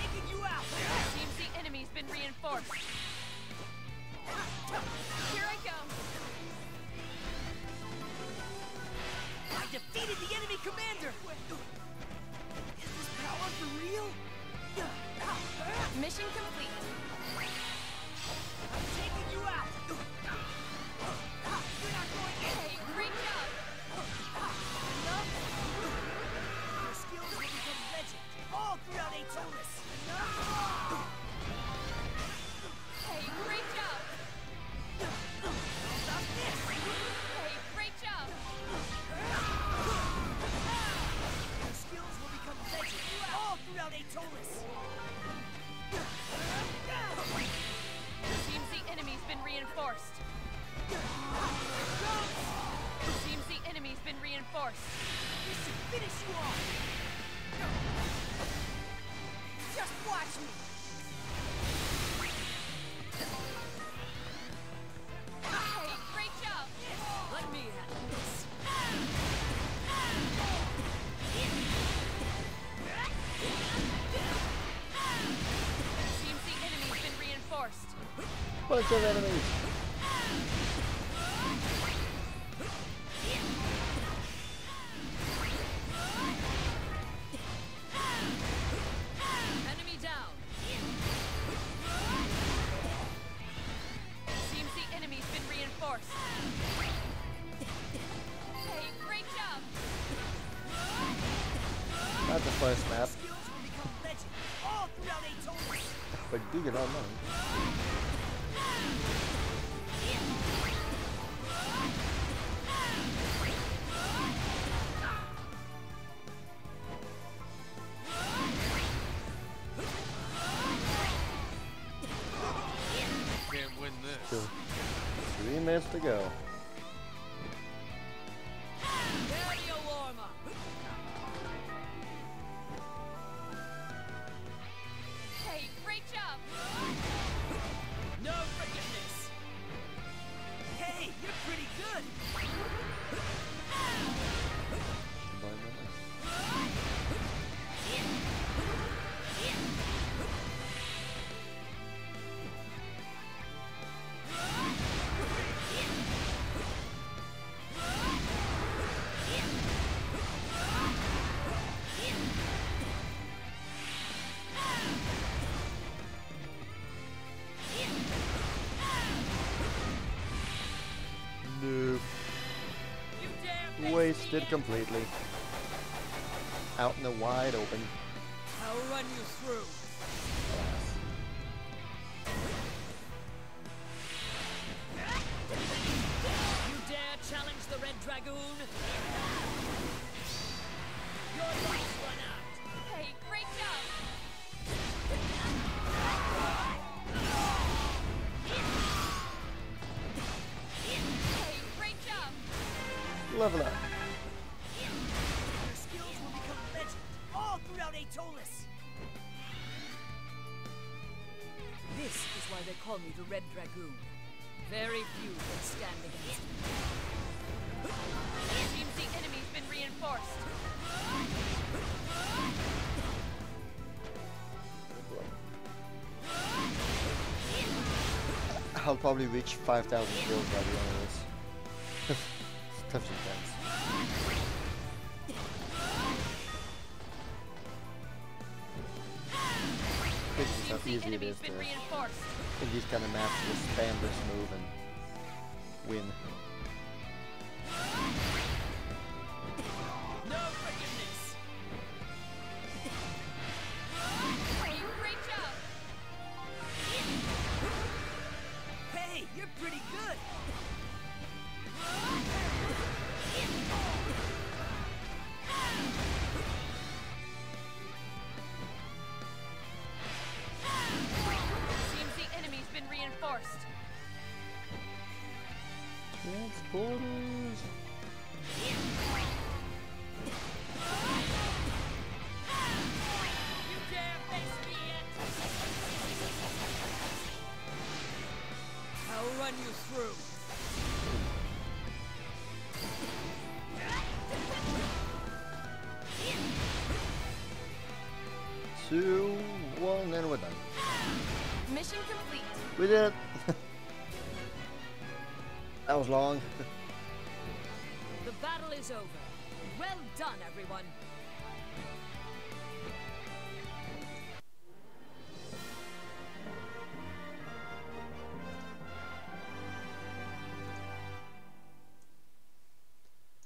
taking you out. Seems the enemy's been reinforced. Here I go. I defeated the enemy commander. Is this power for real? Mission complete. I'm taking you out. You're not going in. Hey, great job. Your skills will become legend all throughout Atonis. Hey, great job. Stop this. Hey, great job. Your skills will become legend all throughout Atonis. Seems the enemy's been reinforced. Seems the enemy's been reinforced. This should finish you off. Just watch me. Hey, great job. Let me handle this. Seems the enemy's been reinforced. Bunch of enemies. Enemy down. Seems the enemy's been reinforced. Hey, great job. Not the first map. Skills will But you do get a lot of money. Can't win this. 3 minutes to go. Hey, great job! No forgiveness. Hey, you're pretty good. Nope. You dare face Wasted me? completely. Out in the wide open. I'll run you through. You dare challenge the Red Dragoon? Your life's run out. Hey, great job! Hey, great job! Level up. Your skills will become legend all throughout Atolis. This is why they call me the Red Dragoon. Very few can stand against me. It seems the enemy's been reinforced. I'll probably reach 5,000 kills by the end of this. It's tough sometimes. This is how Seems the easy it enemy's is to, been reinforced. in these kind of maps, just spam this move and win. No forgiveness. Hey, great job! Hey, you're pretty good. Seems the enemy's been reinforced. Transporters. You dare face me yet? I'll run you through. 2, 1, and we're done. Mission complete. We did it. That was long. The battle is over. Well done, everyone.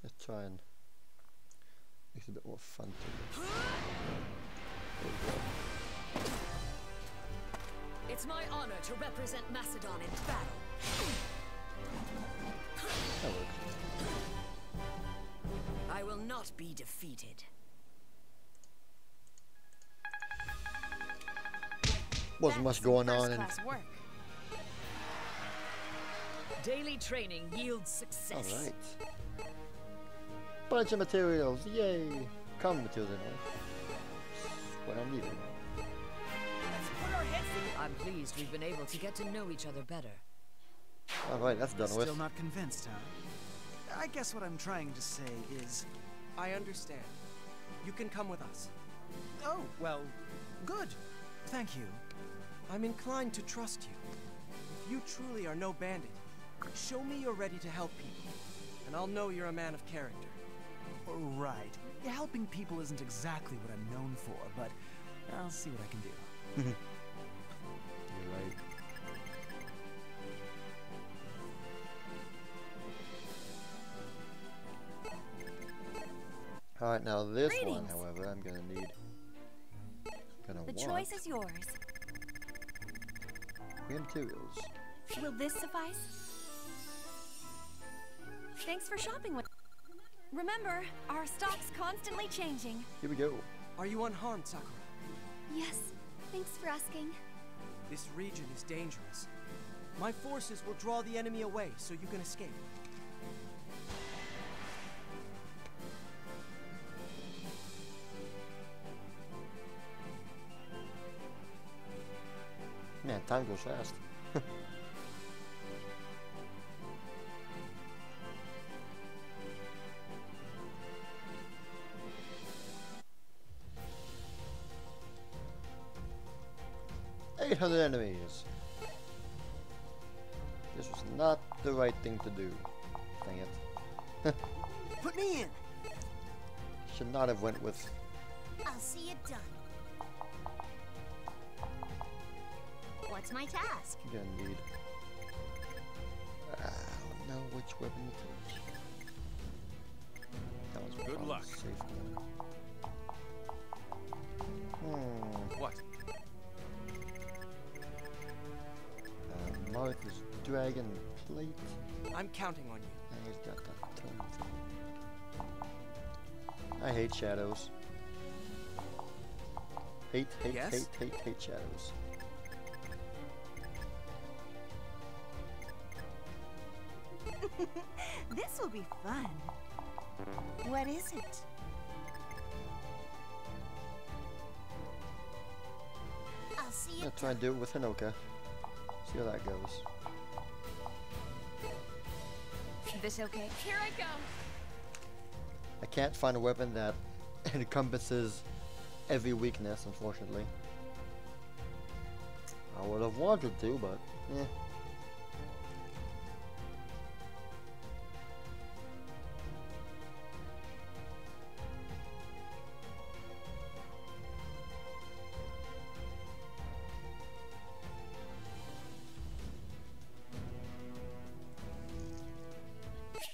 Let's try and make it a bit more fun to There we go. It's my honor to represent Macedon in battle. That works. I will not be defeated. Wasn't much going on in. First-class work. Daily training yields success. Alright. Bunch of materials, yay! Common materials anyway. What I needed. Let's put our heads together. I'm pleased we've been able to get to know each other better. Alright, that's done with. Still not convinced, huh? I guess what I'm trying to say is... I understand. You can come with us. Oh, well, good. Thank you. I'm inclined to trust you. If you truly are no bandit, show me you're ready to help people, and I'll know you're a man of character. Right. Yeah, helping people isn't exactly what I'm known for, but I'll see what I can do. You're right. Alright, now this one, Greetings. however, I'm gonna need. The choice is yours. Green materials. Will this suffice? Thanks for shopping with. Remember, our stock's constantly changing. Here we go. Are you unharmed, Sakura? Yes, thanks for asking. This region is dangerous. My forces will draw the enemy away so you can escape. Man, time goes fast. "800 enemies. This was not the right thing to do. Dang it. Put me in. Should not have went with. I'll see it done. What's my task? You're gonna need. I don't know which weapon to take. That was Good probably luck. Safe one. What? Martha's dragon plate. I'm counting on you. And he's got that tongue thing. I hate shadows. Hate Yes? hate shadows. This will be fun. What is it? I'll see I'm gonna try and do it with Hinoka. See how that goes. This okay? Here I go. I can't find a weapon that encompasses every weakness, unfortunately. I would have wanted to, but eh.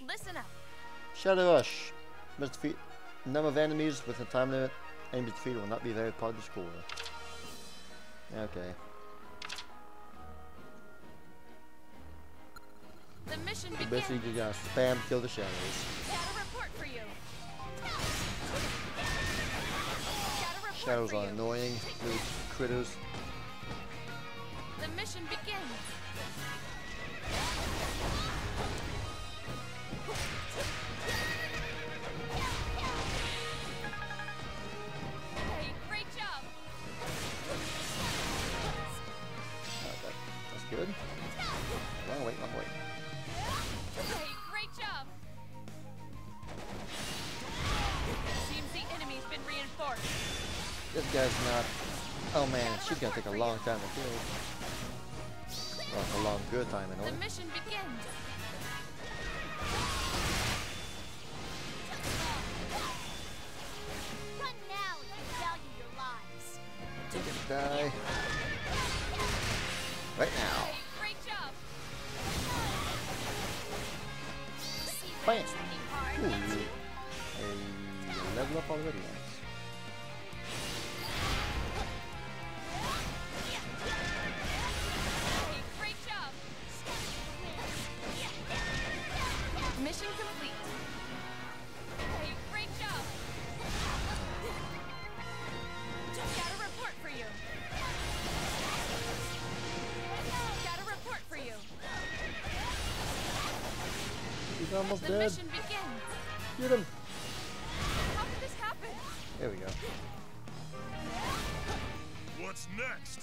Listen up. Shadow Rush. Must defeat a number of enemies with a time limit. Enemies defeated will not be very part of the score. Okay. The mission So begins. basically, you gotta spam kill the shadows. Got a report for you. Got a report Shadows for are you. annoying little critters. The mission begins. Hey, great job. That's good. Wrong way, wrong way. Hey, great job. Seems the enemy's been reinforced. This guy's not. Oh man, she's gonna take a long time to kill. Well, a long good time in The order. mission begins. Run now if you value your lives. Die. Right now. Hey, great job. Bam. Working hard. Ooh, a level up already. Nice. Hey, great job. Mission complete. Hey, great job. Got a report for you. Got a report for you. He's almost The dead. mission begins. Get him. How did this happen? There we go. What's next?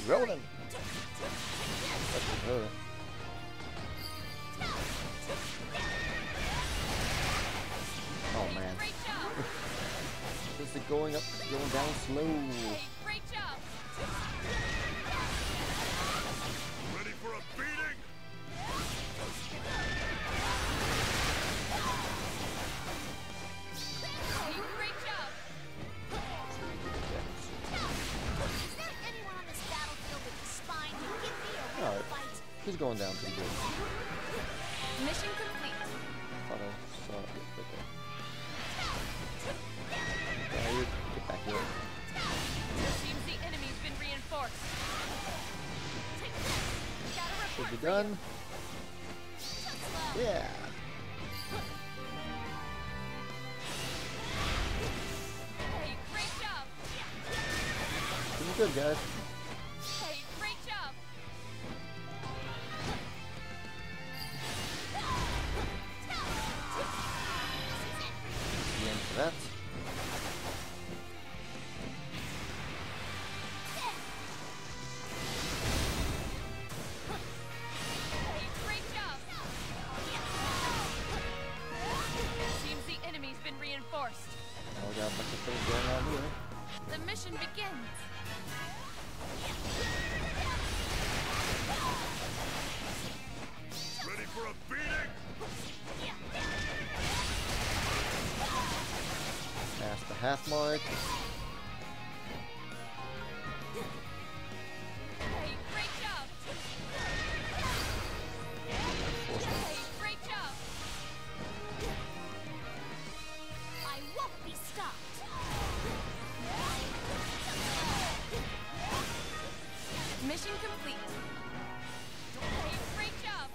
Rolling. That's her. Oh man. Great job. This is going up, going down slow. Hey, great job. Ready for a beating? Hey, great job. Is there anyone on this battlefield with the spine to give me a real Alright. fight? He's going down pretty good. Mission complete. Thought I saw it right there. Yeah, you get back here. be done. Yeah. Hey, great job. Pretty good, guys. Hey, great job. The end for that. Hey, great job. Seems the enemy's been reinforced. Now we got a bunch of things going on here. The mission begins. Ready for a beating? Past the half mark. Hey, great job. Hey, great job. I won't be stopped. Mission complete. Hey, great job.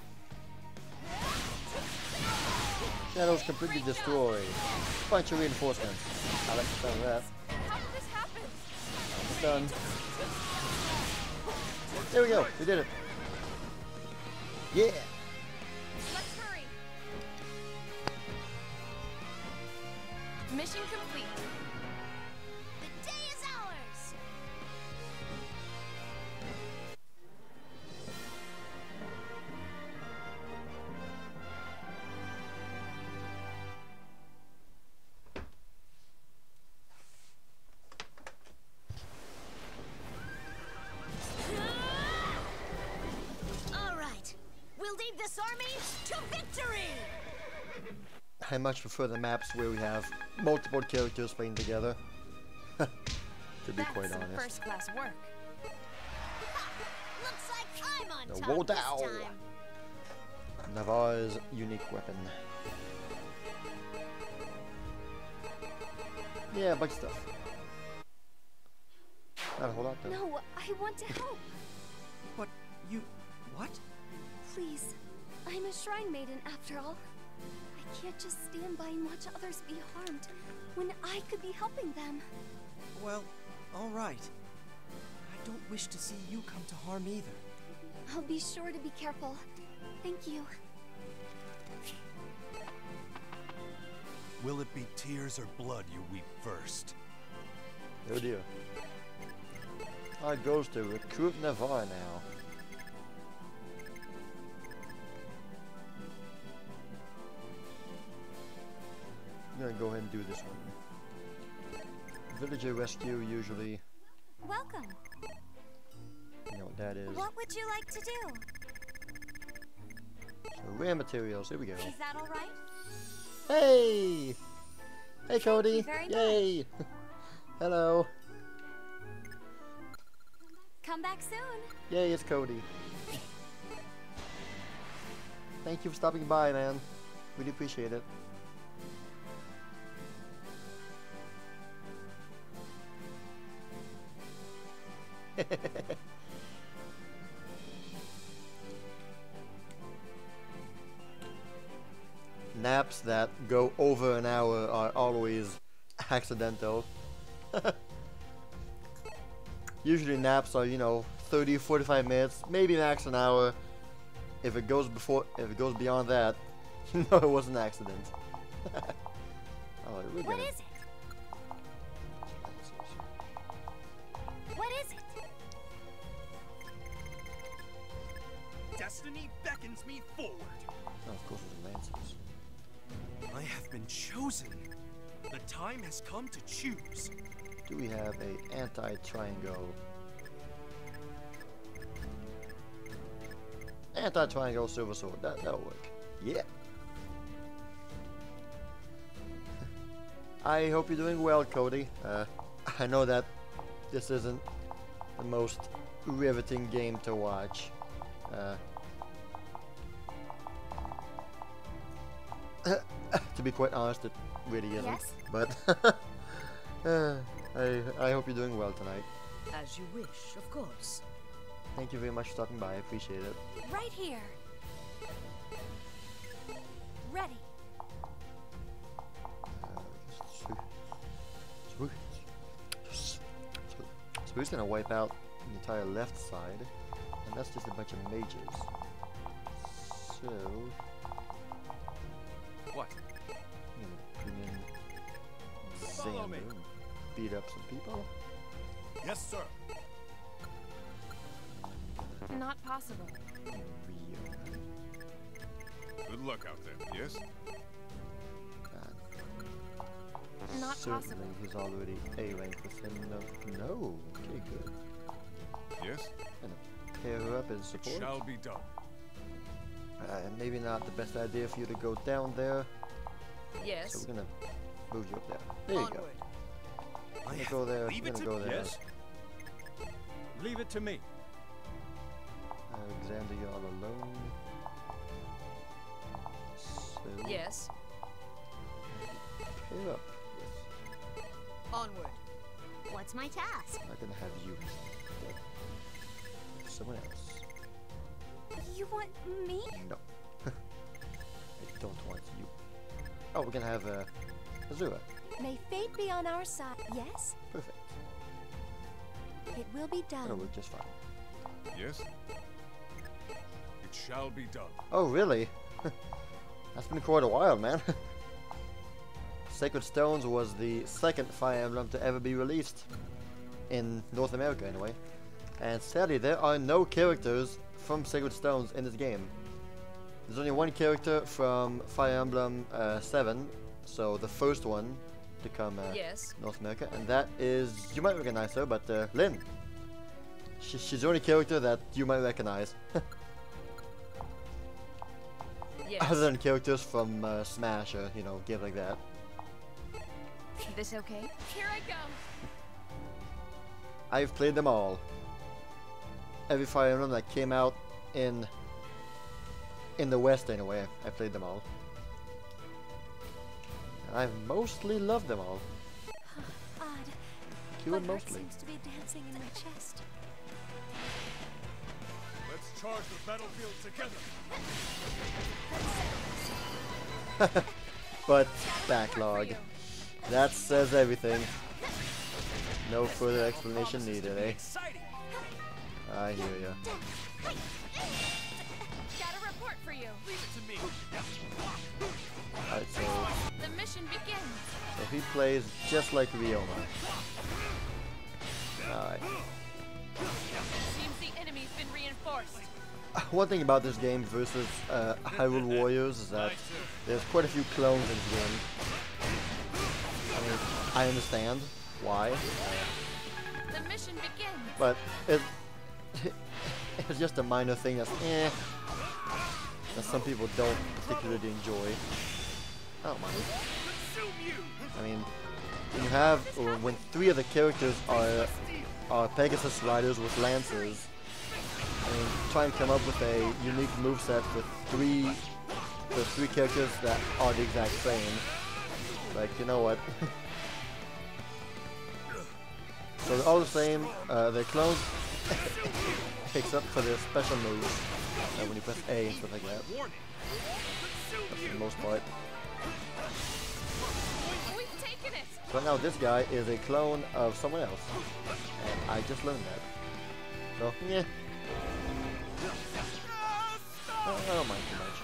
Shadows completely destroyed. Bunch of reinforcements. I like the sound of that. How did this happen? It's done. There we go. We did it. Yeah. Let's hurry. Mission complete. The day is ours. All right. We'll lead this army to victory. I much prefer the maps where we have multiple characters playing together. To be quite That's some honest. first-class work. Looks like I'm on The top Wo this Dao. time. Navarre's unique weapon. Yeah, a bunch of stuff. Not a whole lot though. No, I want to help. But you... what? Please. I'm a shrine maiden after all. I can't just stand by and watch others be harmed when I could be helping them. Well, all right. I don't wish to see you come to harm either. I'll be sure to be careful. Thank you. Will it be tears or blood you weep first? Oh dear. I goes to recruit Navarre now. I'm gonna go ahead and do this one. Villager rescue usually, Welcome. you know what that is. What would you like to do? So rare materials, here we go. Is that all right? Hey! Hey Cody! very Yay! Hello! Come back soon. Yay, it's Cody. Thank you for stopping by, man. Really appreciate it. Naps that go over an hour are always accidental. Usually naps are, you know, 30, 45 minutes, maybe max an hour. If it goes beyond that, you know it was an accident. Oh, we're What gonna- is it? What is it? Destiny beckons me forward. Oh, of course, it's Lances. I have been chosen. The time has come to choose. Do we have a anti-triangle? Anti-triangle silver sword. That'll work. Yeah. I hope you're doing well, Cody. I know that this isn't the most riveting game to watch. To be quite honest, it really isn't. Yes? But I hope you're doing well tonight. As you wish, of course. Thank you very much for stopping by. I appreciate it. Right here. Ready. So we're just gonna wipe out the entire left side, and that's just a bunch of mages. So What? I'm gonna bring in Follow me. Xander and beat up some people. Yes, sir. Not possible. Good luck out there. Yes. Not Certainly, possible. he's already A rank with him. No. Okay, good. Yes. Gonna pair her up as support. Shall be done. Maybe not the best idea for you to go down there. Yes. So we're gonna move you up there. There you go. I'm gonna go there. I'm gonna go there. Yes. Leave it to me. Alexander, you're all alone. So Yes. pair up Onward. What's my task? I'm not gonna have you instead. Someone else. You want me? No. I don't want you. Oh, we're gonna have Azura. May fate be on our side. Yes? Perfect. It will be That'll done. work just fine. Yes. It shall be done. Oh, really? That's been quite a while, man. Sacred Stones was the second Fire Emblem to ever be released. In North America, anyway. And sadly, there are no characters from Sacred Stones in this game. There's only one character from Fire Emblem 7, so the first one to come Yes. North America, and that is, you might recognize her, but Lynn. She's the only character that you might recognize. Yes. Other than characters from Smash or, you know, games like that. This okay? Here I go. I've played them all. Every Fire Emblem that came out in the West, anyway, I played them all. And I've mostly loved them all. Odd. Keyword My heart mostly. seems to be dancing in my chest. Let's charge the battlefield together. But backlog. That says everything. No further explanation needed, eh? Exciting. I hear ya. Got a report for you. Leave it to me. Alright, so The mission begins. he plays just like Ryoma. Alright. Seems the enemy's been reinforced. One thing about this game versus Hyrule Warriors is that there's quite a few clones in this game. I mean, I understand why, The mission begins. but it's just a minor thing that's that some people don't particularly enjoy. I don't mind. I mean, when you have, or when 3 of the characters are Pegasus riders with lances, I mean, try and come up with a unique moveset with the 3 characters that are the exact same. Like, you know what? So they're all the same, they're clones, except for their special moves, when you press A and stuff like that. That's for the most part. We've taken it. But now this guy is a clone of someone else, and I just learned that. So, yeah. I don't mind too much.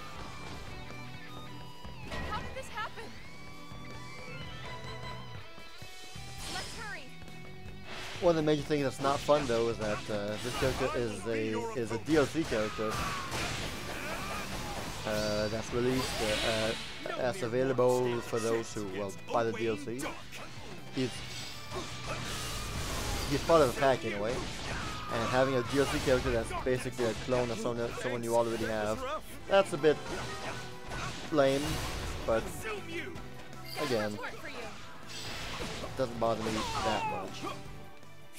How did this happen? Let's hurry. One of the major things that's not fun though is that this character is a DLC character that's released as available for those who buy the DLC. He's part of the pack anyway, and having a DLC character that's basically a clone of someone you already have, that's a bit lame, but again, Work for you. it doesn't bother me that much.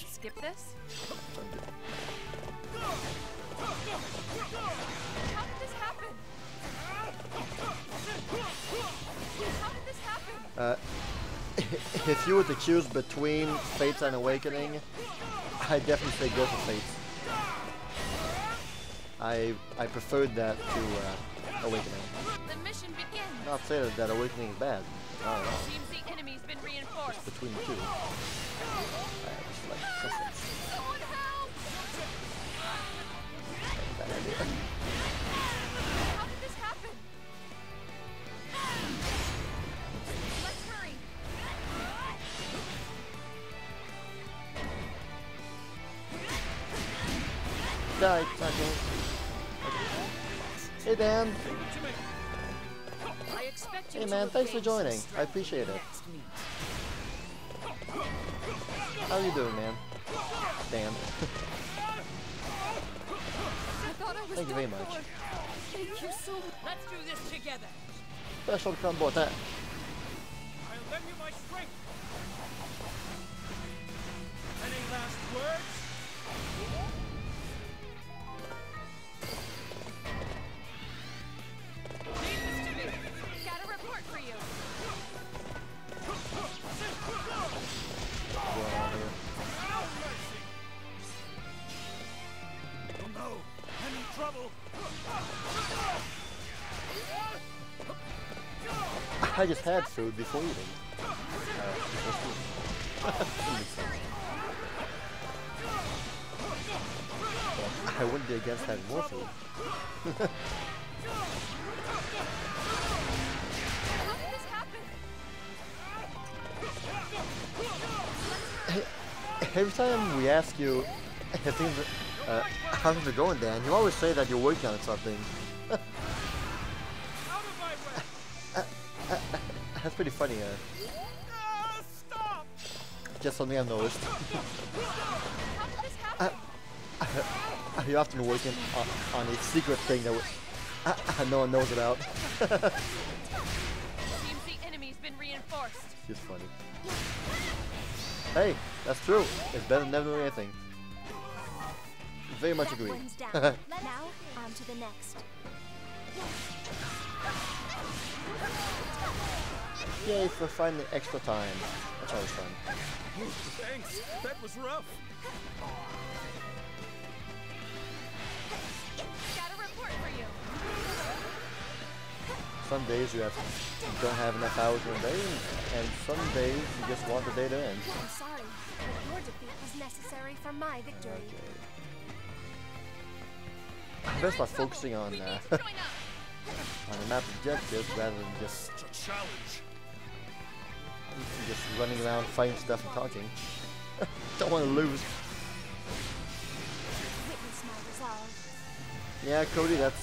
Skip this. How did this happen? How did this happen? If you were to choose between Fates and Awakening, I'd definitely say go for Fates. I preferred that to Awakening. The mission begins. Not say that Awakening is bad. Not at all. Seems the enemy's been reinforced. It's between the two. Just like preference. Someone help! Bad idea. How did this happen? Let's hurry. Die, tackle. Hey Dan. I expect you Hey to man, thanks for regain some joining. I strength appreciate it. next meet. How you doing, man? Dan. I thought I was Thank you very done much. for. Thank you so much. Let's do this together. Special combo attack. I'll lend you my strength. Any last words? Leave this to me. Got a report for you. What's going on here? No mercy. Oh no, I'm in trouble. I just had food before eating. I wouldn't be against having more food. How did this happen? Every time we ask you if things, how's it going, Dan, you always say that you're working on something. Out of my way. That's pretty funny. Stop. Just something I've noticed. How did this happen? You're often working on a secret thing that no one knows about. Seems the enemy's been reinforced. Just funny. Hey, that's true. It's better than never doing anything. Very much That agree. one's down. Now, on to the next. Yay for finding extra time. That's always fun. Thanks. That was rough. Got a report for you. Some days you don't have enough hours in a day, and some days you just want the day to end. I'm sorry, but your defeat was necessary for my victory. Okay. I'm best by focusing on We need to the join up. map objectives rather than just It's a challenge. running around fighting stuff and talking. Don't want to lose. Witness my resolve. Yeah, Cody, that's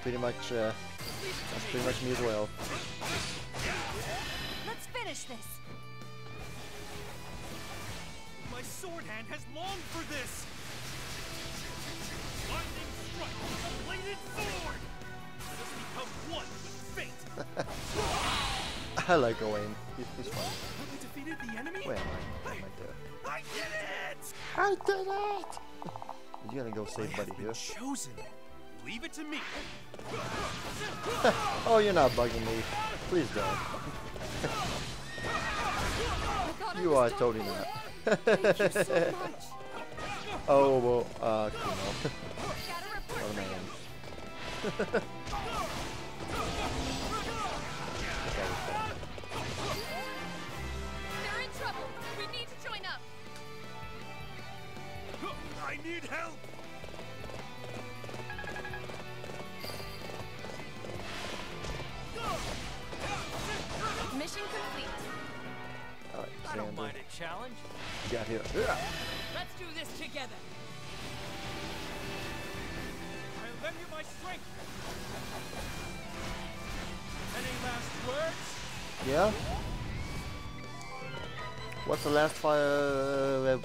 pretty much me as well. Let's finish this. My sword hand has longed for this! Lightning strike with a bladed sword! Let us become one with fate! I like Owain. He's fun. Have we defeated the enemy? Where am I? What am I doing? I did it! I did it! You're gonna go save Buddy here. Chosen. Leave it to me. Oh, you're not bugging me. Please don't. I thought I You was are done totally for. not. Thank you so much. Oh, well, Kuno. Got a report What a for you. man. They're in trouble. We need to join up. I need help! Mission complete. Alright, I don't Xander. mind a challenge. You got here. Let's do this together. I'll lend you my strength. Any last words? Yeah? What's the last Fire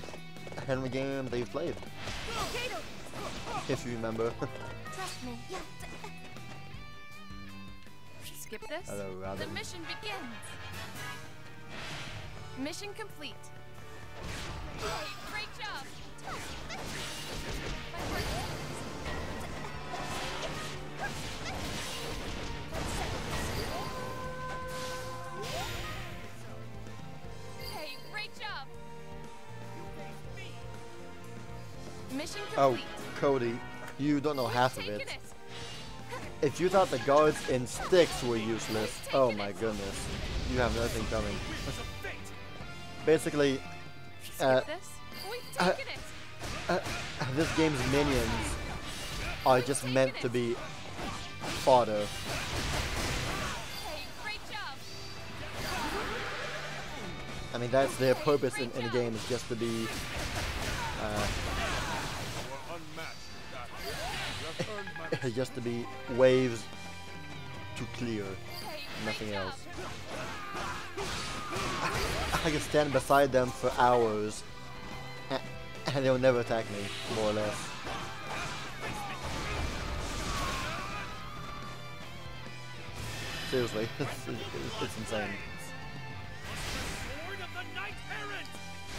Emblem game that you played? If you remember. Trust me. Skip this. Hello, Robin. The mission begins. Mission complete. Hey, great job. My work. Hey, great job. Mission Oh, complete. Cody. you don't know half of it. If you thought the guards in sticks were useless, oh my goodness, you have nothing coming. Basically, this game's minions are just meant to be fodder. I mean, that's their purpose in the game, is just to be just to be waves to clear, nothing else. I can stand beside them for hours and they'll never attack me, more or less. Seriously, it's insane.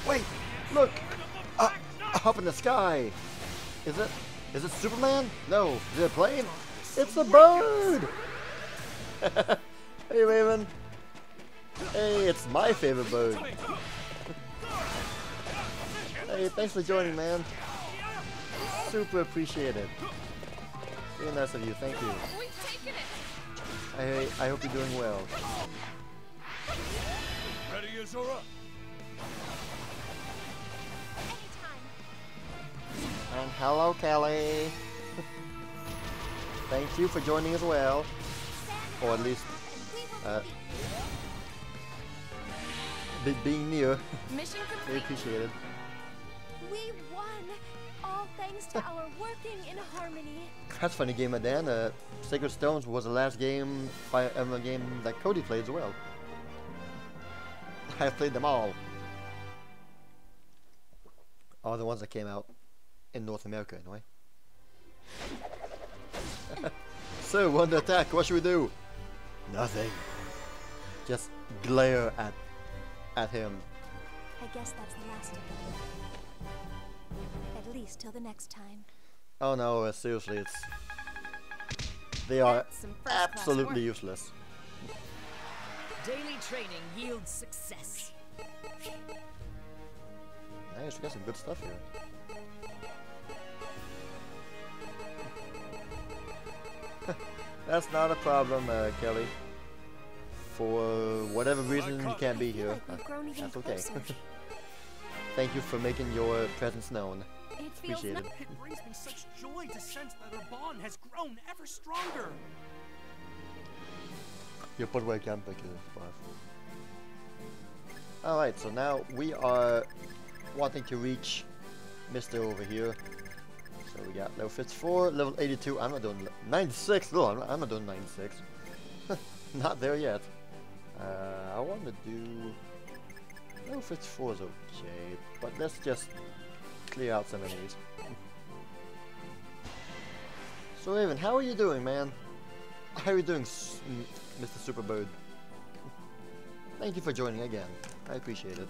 Wait, look! Up in the sky! Is it Superman? No. Is it a plane? It's a bird! Hey, Raven. Hey, it's my favorite bird. Hey, thanks for joining, man. Super appreciate it. Very nice of you, thank you. I hope you're doing well. Ready, Azura? And hello, Kelly. Thank you for joining as well. Or at least, being near. Mission Very complete. appreciated. We won! All thanks to our working in harmony. That's funny, Game of Dan. Sacred Stones was the last game, Fire Emblem game that Cody played as well. I've played them all. All the ones that came out in North America, anyway. So, we're under attack. What should we do? Nothing. Just glare at him. I guess that's the last of them. At least till the next time. Oh no, seriously, they are Some first-class absolutely work. useless. Daily training yields success. Nice, we got some good stuff here. That's not a problem, Kelly. For whatever reason you can't be here. We've grown even That's okay. closer. Thank you for making your presence known. It feels Appreciate it. It brings me such joy to sense that our bond has grown ever stronger. You put away camp back here. Alright, so now we are wanting to reach Mr. over here. So we got level 54, level 82. I'm not doing 96. No, I'm not doing 96. Not there yet. I want to do level 54 is okay, but let's just clear out some enemies. So Raven, how are you doing, man? How are you doing, Mr. Superbird? Thank you for joining again. I appreciate it.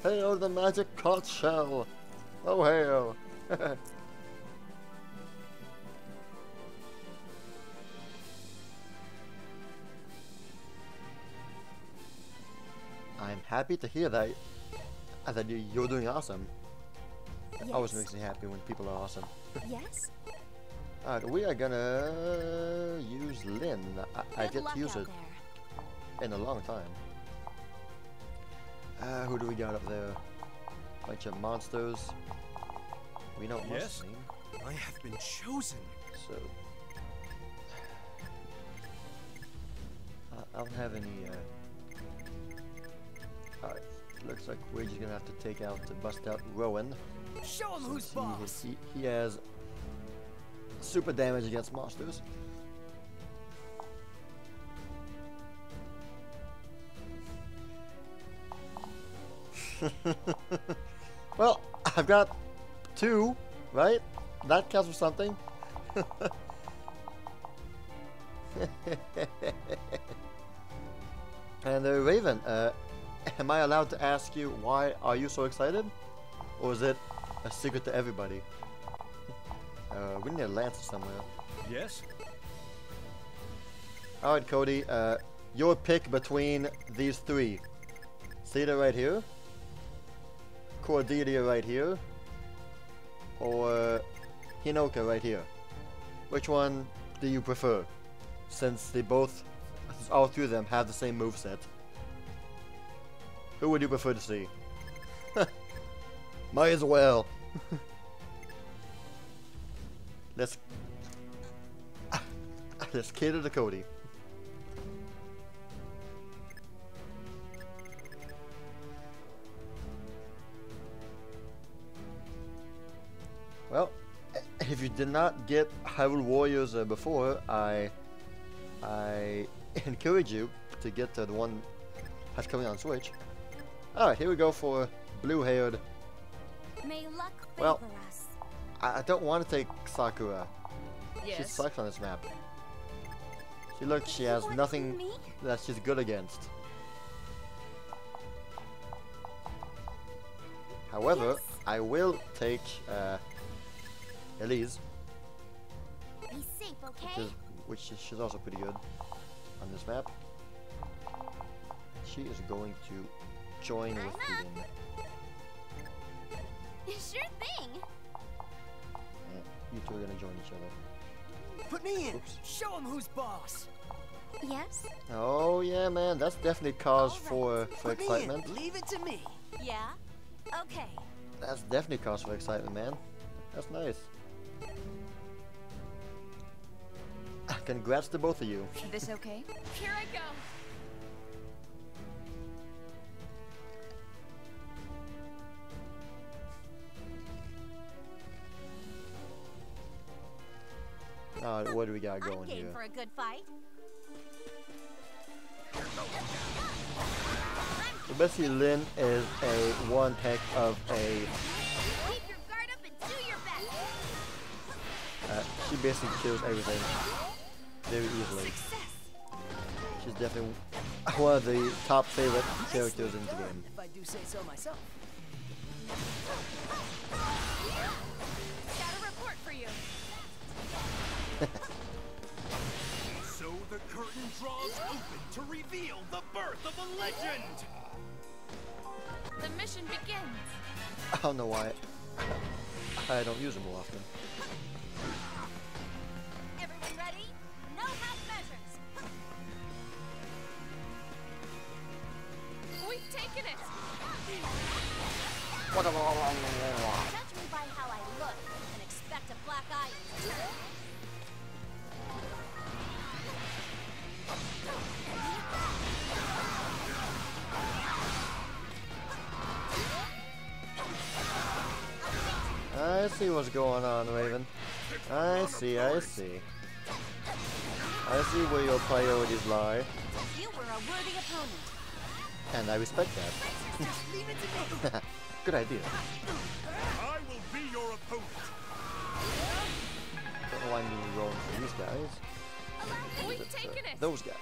Hail the magic conch shell! Oh hail! I'm happy to hear that you're doing awesome. It always makes me happy when people are awesome. Yes? Alright, we are gonna use Lynn. I Good get luck to use out it there. in a long time. Who do we got up there? Bunch of monsters. We know what monsters mean. I have been chosen. So I don't have any. Alright, looks like we're just gonna have to take out to bust out Rowan. Show him who's boss. He has super damage against monsters. Well, I've got 2, right? That counts for something. And Raven, am I allowed to ask you why are you so excited? Or is it a secret to everybody? We need a lancer somewhere. Yes? Alright, Cody, your pick between these 3. Cedar right here. Cordelia right here. or Hinoka right here? Which one do you prefer? Since all three of them have the same moveset. Who would you prefer to see? Might as well. Let's cater to Cody. Well, if you did not get Hyrule Warriors before, I encourage you to get the one that's coming on Switch. Alright, here we go for blue-haired. May luck favor Well, us. I don't want to take Sakura. She Yes. sucks on this map. She has nothing that she's good against. However, Yes. I will take Elise, Be safe, okay? she's also pretty good on this map. She is going to join with Eden. Sure thing. You two are gonna join each other. Put me in. Oops. Show him who's boss. Yes? Oh yeah, man, that's definitely cause for Put me excitement. in. Leave it to me. Yeah? Okay. That's definitely cause for excitement, man. That's nice. Congrats to both of you. This okay? Here I go. What do we got I'm going game here? for a good fight. So basically, Lynn is a one heck of a. Keep your guard up and do your best. She basically kills everything very easily. Success. She's definitely one of the top favorite characters in the game. If I do say so myself. Got a report for you. So the curtain draws open to reveal the birth of a legend! The mission begins. I don't know why. I don't use them often. Everyone ready? No half measures. We've taken it. Judge me by how I look and expect a black eye in return. I see what's going on, Raven. I see. I see where your priorities lie. You were a worthy opponent. And I respect that. Leave it to me. Good idea. I will be your opponent. Don't know why I'm rolling for these guys. We've taken it. Those guys.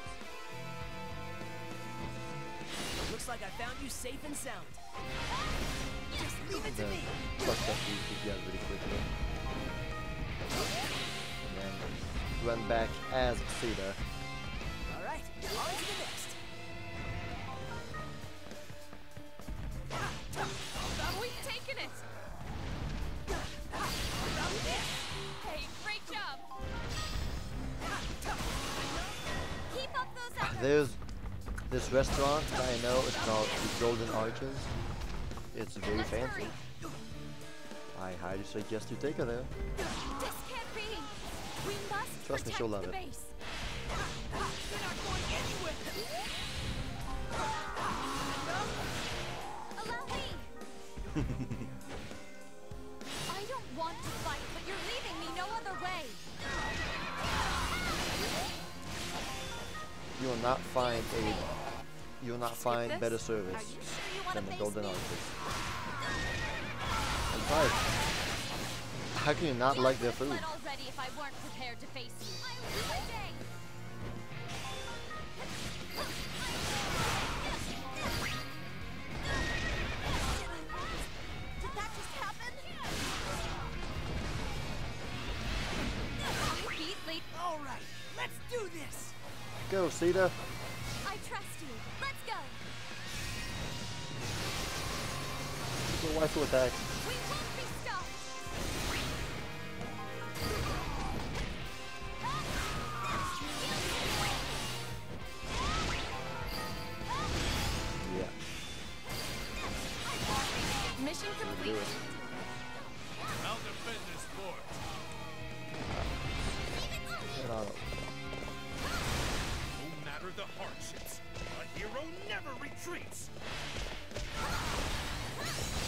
Looks like I found you safe and sound. Just leave it to Then me. plus that these guys really quickly. And then run back as Cedar. All right, on to the next. We've taken it. Hey, great job. Keep up those efforts. There's this restaurant that I know is called the Golden Arches. It's very Let's fancy. hurry. I highly suggest you take her there. This can't be. We must Trust me, she'll love protect the it. base. You're not going anywhere. Allow me. I don't want to fight, but you're leaving me no other way. You will not find this? better service Are you sure you want than to the face Golden me? Arches. In fact, how can you not like their food? Quit already if I weren't prepared to face you. I will one day. Did that just happen? All right, let's do this. Go, Cedar. I trust you. Let's go. Your wife will attack. We won't be stopped. do it. I'll defend this fort. Get out. No matter the hardships, a hero never retreats.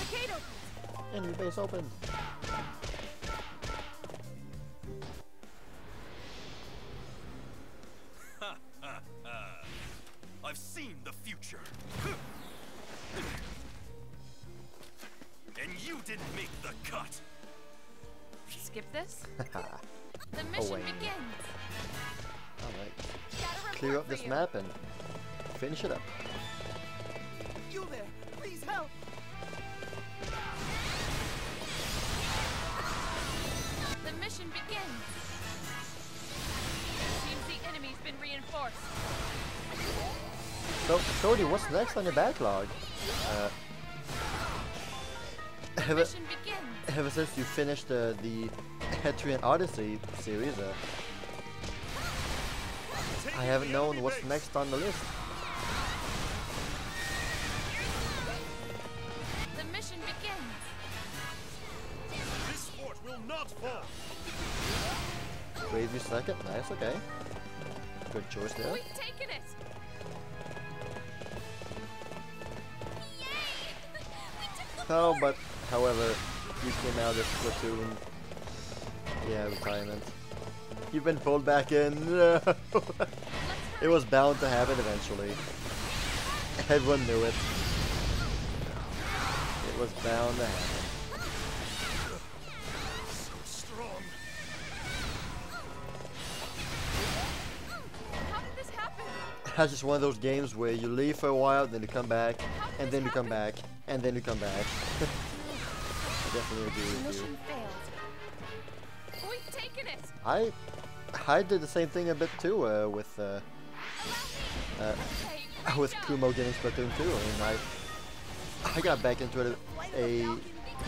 The gate opens. Enemy base open. I've seen the future. And you didn't make the cut. Skip this? The mission wait. begins. Alright. Got a Clear report up for this you. map and finish it up. You there, please help! The mission begins. Seems the enemy's been reinforced. So, Cody, what's next on your backlog? The Ever, mission begins. ever since you finished the Etrian Odyssey series, I haven't known what's next on the list. The mission begins. This fort will not fall. Wait a second. Nice, okay. Good choice there. We've taken it. Oh, but however, you came out of Splatoon. Yeah, retirement. You've been pulled back in. No. It was bound to happen eventually. Everyone knew it. It was bound to happen. So strong. How did this happen? That's just one of those games where you leave for a while, then you come back, and then you come back, and then you come back. I definitely agree with you. Mission failed. We've taken it. I did the same thing a bit too with Kumo getting Splatoon 2. I mean, I got back into it a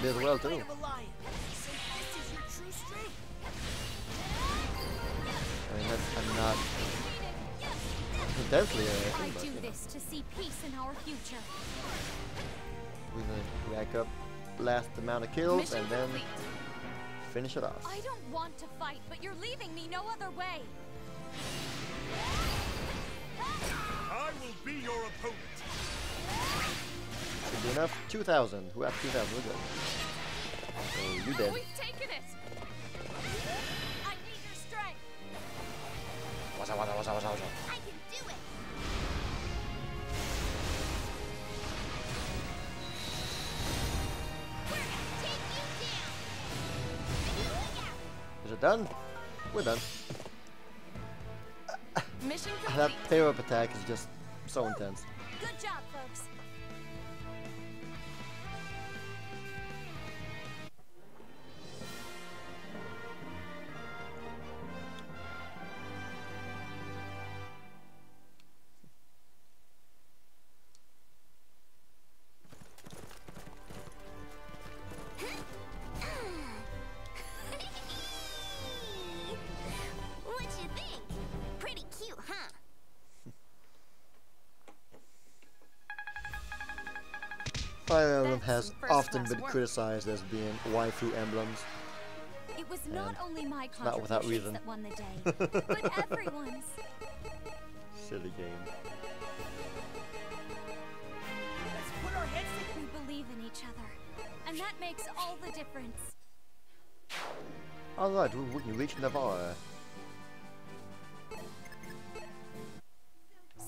bit as well too. So this is your true strength. I mean, I'm not intensely or I anything, but do you know, this to see peace in our future. we're gonna rack up last amount of kills Mission and then complete. finish it off. I don't want to fight, but you're leaving me no other way. I will be your opponent. Should be enough. 2,000. Who have 2,000? We're good. So you dead. We've taken it. I need your strength. Wasa. I can do it. Is it done? We're done. Mission That complete. pair-up attack is just so intense. Good job, folks. What you think? Pretty cute, huh? Fire Emblem That's has some first often class been work. criticized as being waifu emblems. It was not only my not without contributions reason. that won the day, but everyone's. Silly game. Let's put our heads together. We believe in each other, and that makes all the difference. Alright, we reached Navarre.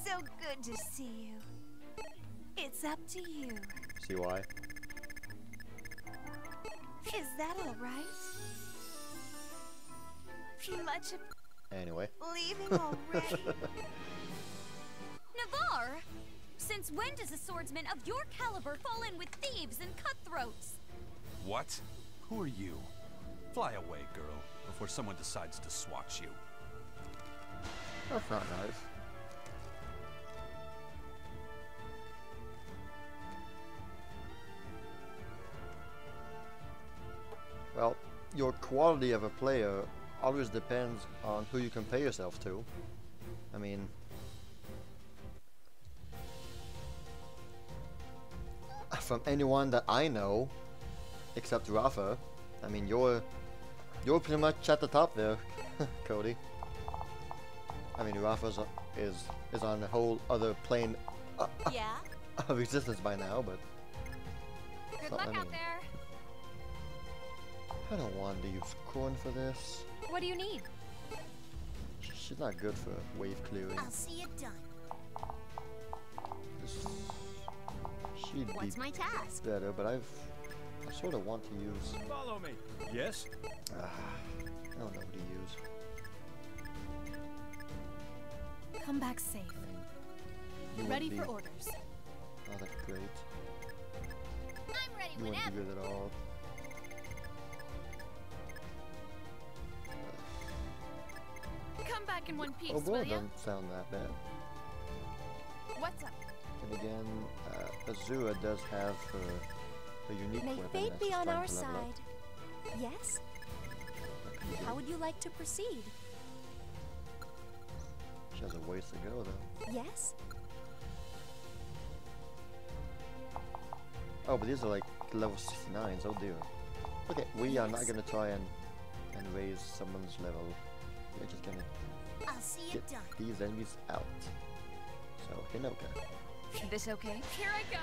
So good to see you. It's up to you. See why? Is that all right? Much Anyway. leaving already. Navarre! Since when does a swordsman of your caliber fall in with thieves and cutthroats? What? Who are you? Fly away, girl, before someone decides to swat you. That's not nice. Well, your quality of a player always depends on who you compare yourself to. I mean, from anyone that I know, except Rafa. I mean, you're pretty much at the top there, Cody. I mean, Rafa is on a whole other plane Yeah? of existence by now, but Good luck out there. I don't want to use Corn for this. What do you need? She's not good for wave clearing. I'll see it done. She'd What's be my task? better, but I sort of want to use. Follow me. Yes? I don't know who to use. Come back safe. You Ready wouldn't for be- orders. Oh, that's great. I'm ready You wouldn't be whenever. good at all. Come back in one piece, Oh, boy, will ya? doesn't sound that bad. What's up? And again, Azura does have her unique May weapon. fate that be she's on trying our to level up. side. Yes? What can you do? How would you like to proceed? She has a ways to go, though. Yes? Oh, but these are like level 69s. Oh dear. Okay, we are not gonna try and raise someone's level. We're just gonna I'll see get it done. these enemies out. So, Hinoka. This okay? Here I go.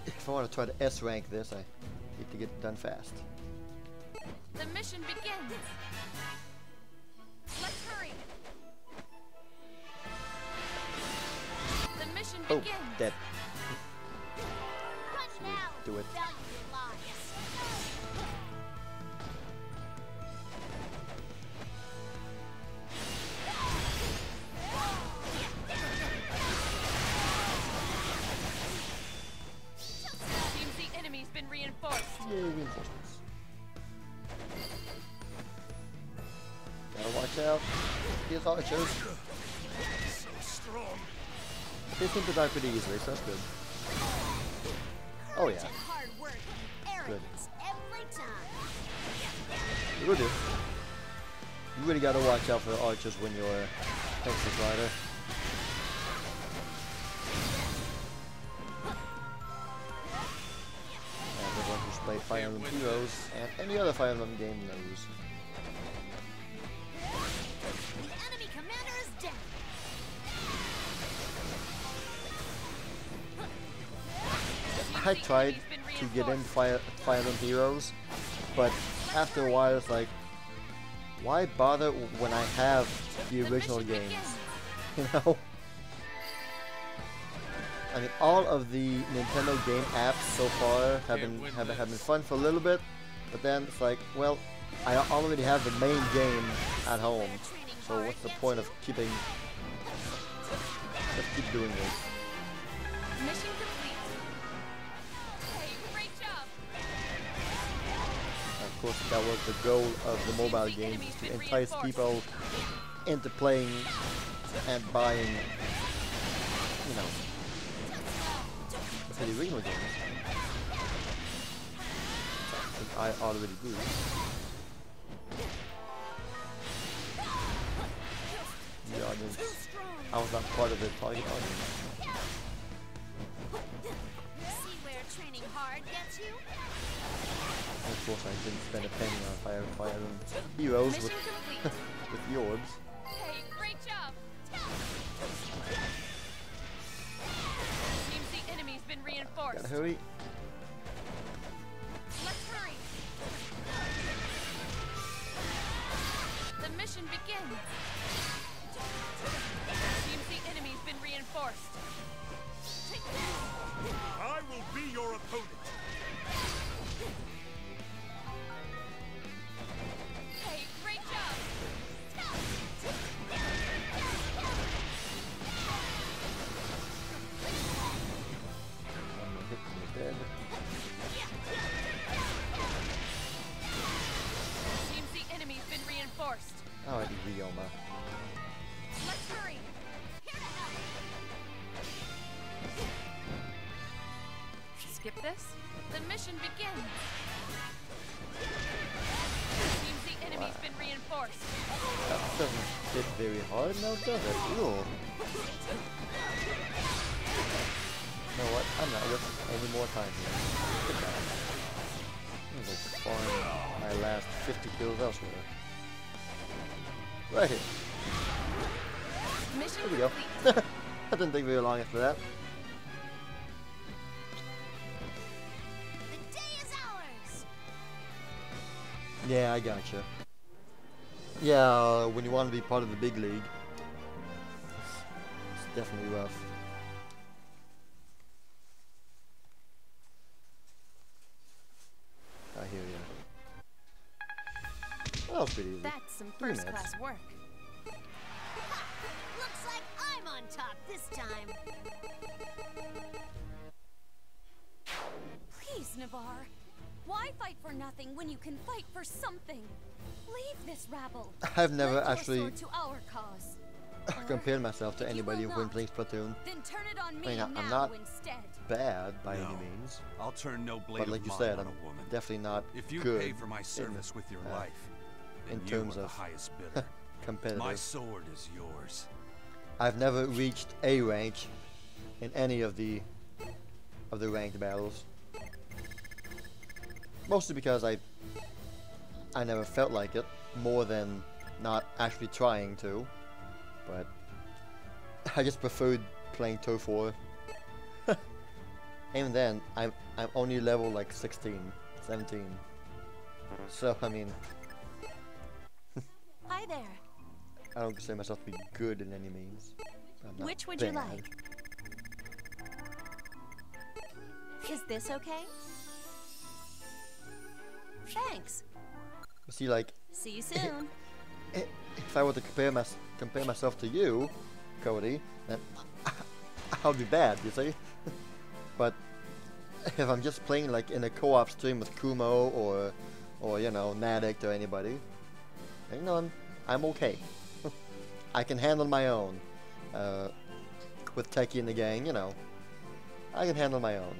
If I want to try to S rank this, I need to get it done fast. The mission begins. Let's hurry. The mission Oh, begins. dead. Run now. Do it. Value your lives. Seems the enemy's been reinforced. Yay, reinforcements. Gotta watch out. These archers. So strong. They seem to die pretty easily, so that's good. Oh yeah, And hard work and arrogance every time. you will do. You really gotta watch out for the archers when you're a Texas rider. And everyone who's played Fire Emblem Heroes and any other Fire Emblem game knows. The enemy commander is dead. I tried to get into Fire Emblem Heroes, but after a while it's like, why bother when I have the original games? You know? I mean, all of the Nintendo game apps so far have been fun for a little bit, but then it's like, well, I already have the main game at home, so what's the point of keeping? Let's keep doing this. Mission complete. Hey, great job. Of course, that was the goal of the mobile games, to entice people into playing and buying, you know, the original games. Which I already do. The audience, I was not part of the target audience. See where training hard gets you? And of course, I didn't spend a penny on Fire Emblem Heroes with, Mission complete. with the orbs. Hey, great job. Seems the enemy's been reinforced. Gotta hurry. Let's hurry. The mission begins. Seems the enemy's been reinforced. I will be your opponent. Hey, great job. One more hit and you're dead. Seems the enemy's been reinforced. Oh, I did Ryoma. Let's hurry. Here to help. Skip this. The mission begins. Seems the enemy's been reinforced. That doesn't hit very hard now, does it? Ew. You know what? I'm not wasting any more time here. Goodbye. I'm gonna go farm my last 50 kills elsewhere. Right here. There we go. That didn't take very long after that. The day is ours. Yeah, I gotcha. Yeah, when you want to be part of the big league, it's definitely rough. I hear you. That was pretty easy. That's some 3 minutes. first-class work. Looks like I'm on top this time. Please, Navarre. Why fight for nothing when you can fight for something? Leave this rabble. I've never Lend your actually sword to our cause. compared myself to If you anybody will when not, playing Splatoon. Then turn it on me I mean, now I'm not instead. bad by No, any means, I'll turn no blade but like of you mine said, on I'm a woman. definitely not If you good pay for my service with your life, then in you terms are the of highest bidder. competitive. My sword is yours. I've never reached A rank in any of the ranked battles. Mostly because I never felt like it, more than not actually trying to. But I just preferred playing Turf War. Even then, I'm only level like 16, 17. So I mean, Hi there. I don't consider myself to be good in any means. I'm not Which would you bad. like? Is this okay? Thanks. See, like, See you soon. if I were to compare myself to you, Cody, then I would be bad, you see? But if I'm just playing like in a co-op stream with Kumo or you know, Nadic or anybody, you know, I'm okay. I can handle my own. With Techie in the gang, you know, I can handle my own.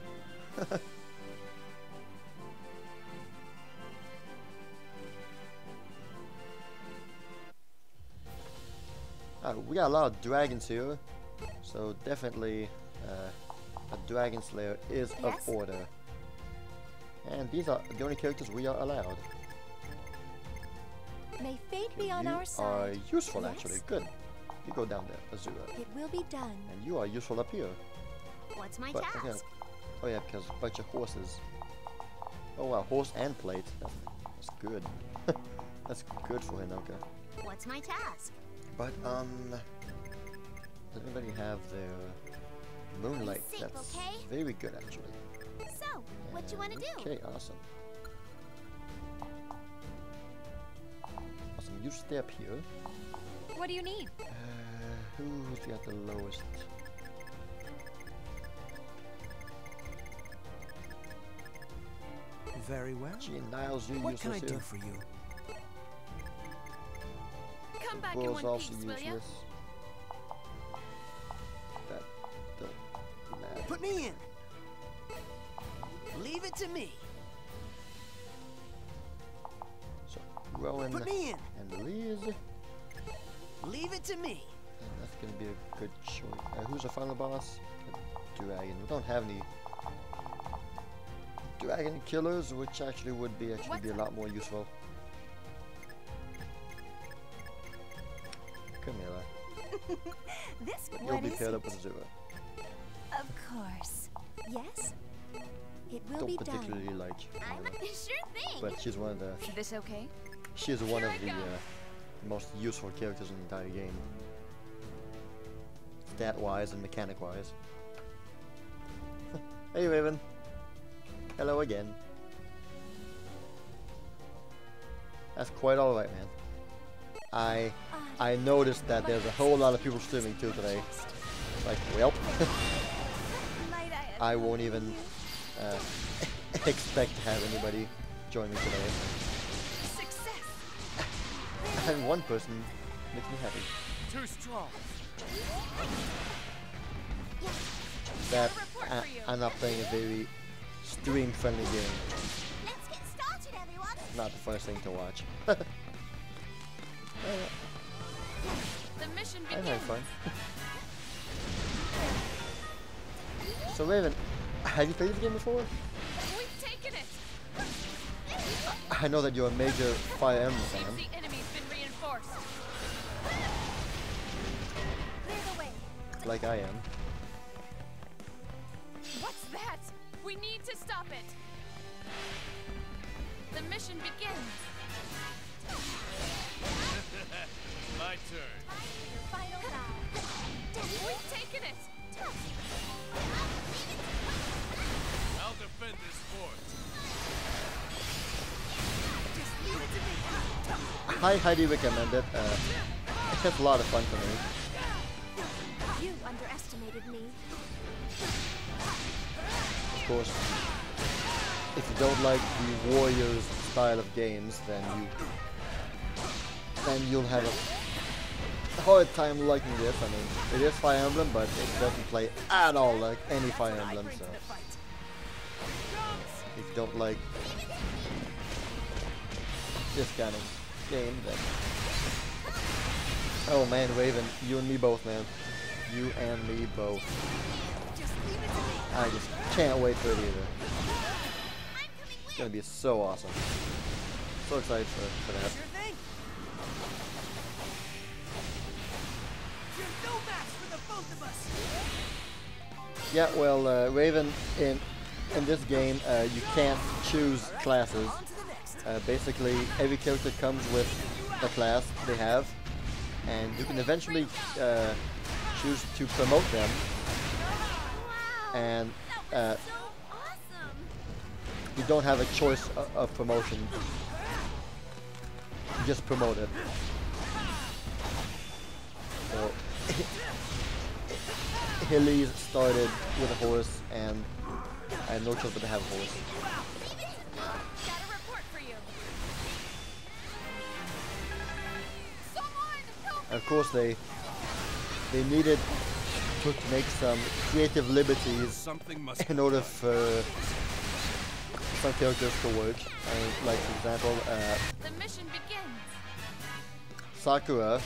We got a lot of dragons here, so definitely a dragon slayer is of order. And these are the only characters we are allowed. May fate be on You our are side. useful, Yes? actually. Good. You go down there, Azura. It will be done. And you are useful up here. What's my But, task? okay. Oh yeah, because a bunch of horses. Oh wow, horse and plate. That's good. That's good for Hinoka. What's my task? But does anybody have their moonlight? Safe, That's okay? very good, actually. So, what you want to do? Okay, awesome. Awesome. You stay up here. What do you need? Who's got the lowest? Very well. Gee, Niles, you What useless can I here. do for you? Come back in Bull's one also piece, will ya? useless. That don't matter. Put me in. Leave it to me. So Rowan Put me in. and Liz. Leave it to me. And that's gonna be a good choice. Who's the final boss? The dragon. We don't have any dragon killers, which actually would be a lot more useful. Camilla. This But you'll be paired up with Azura. Of course. Yes? It will Don't be particularly done. like I'm Camilla, sure thing. but she's one of the This okay? she's one Here of I the go. most useful characters in the entire game. Stat-wise and mechanic-wise. Hey Raven. Hello again. That's quite alright, man. I noticed that there's a whole lot of people streaming too today. Like, well, Might I I won't even expect to have anybody join me today. Success. Having one person makes me happy. Too strong. That report for you. I'm not playing a very stream-friendly game. Let's get started, everyone. Not the first thing to watch. The mission I had begins. fun. So Raven, have you played this game before? We've taken it. I know that you're a major Fire Emblem fan. Seems the enemy's been reinforced. Clear the way. Like I am. What's that? We need to stop it. The mission begins. My turn. Your final round. We've taken it. I'll defend this fort. I highly recommend it. It's just a lot of fun for me. You underestimated me. Of course, if you don't like the Warriors style of games, then you'll have a hard time liking this. I mean, it is Fire Emblem, but it doesn't play at all like any Fire Emblem. So if you don't like this kind of game, then oh man, Raven, you and me both, man. You and me both. I just can't wait for it either. It's gonna be so awesome. So excited for that. Sure thing. You're no match for the both of us. Yeah, well, Raven, in this game, you can't choose classes. Basically, every character comes with a class they have, and you can eventually choose to promote them. And you don't have a choice of promotion. You just promote it. So Hilly's started with a horse, and I had no choice but to have a horse. Got a report for you. Someone help! And of course, they needed to make some creative liberties in order for some characters to work. Like, for example, The mission begins. Sakura,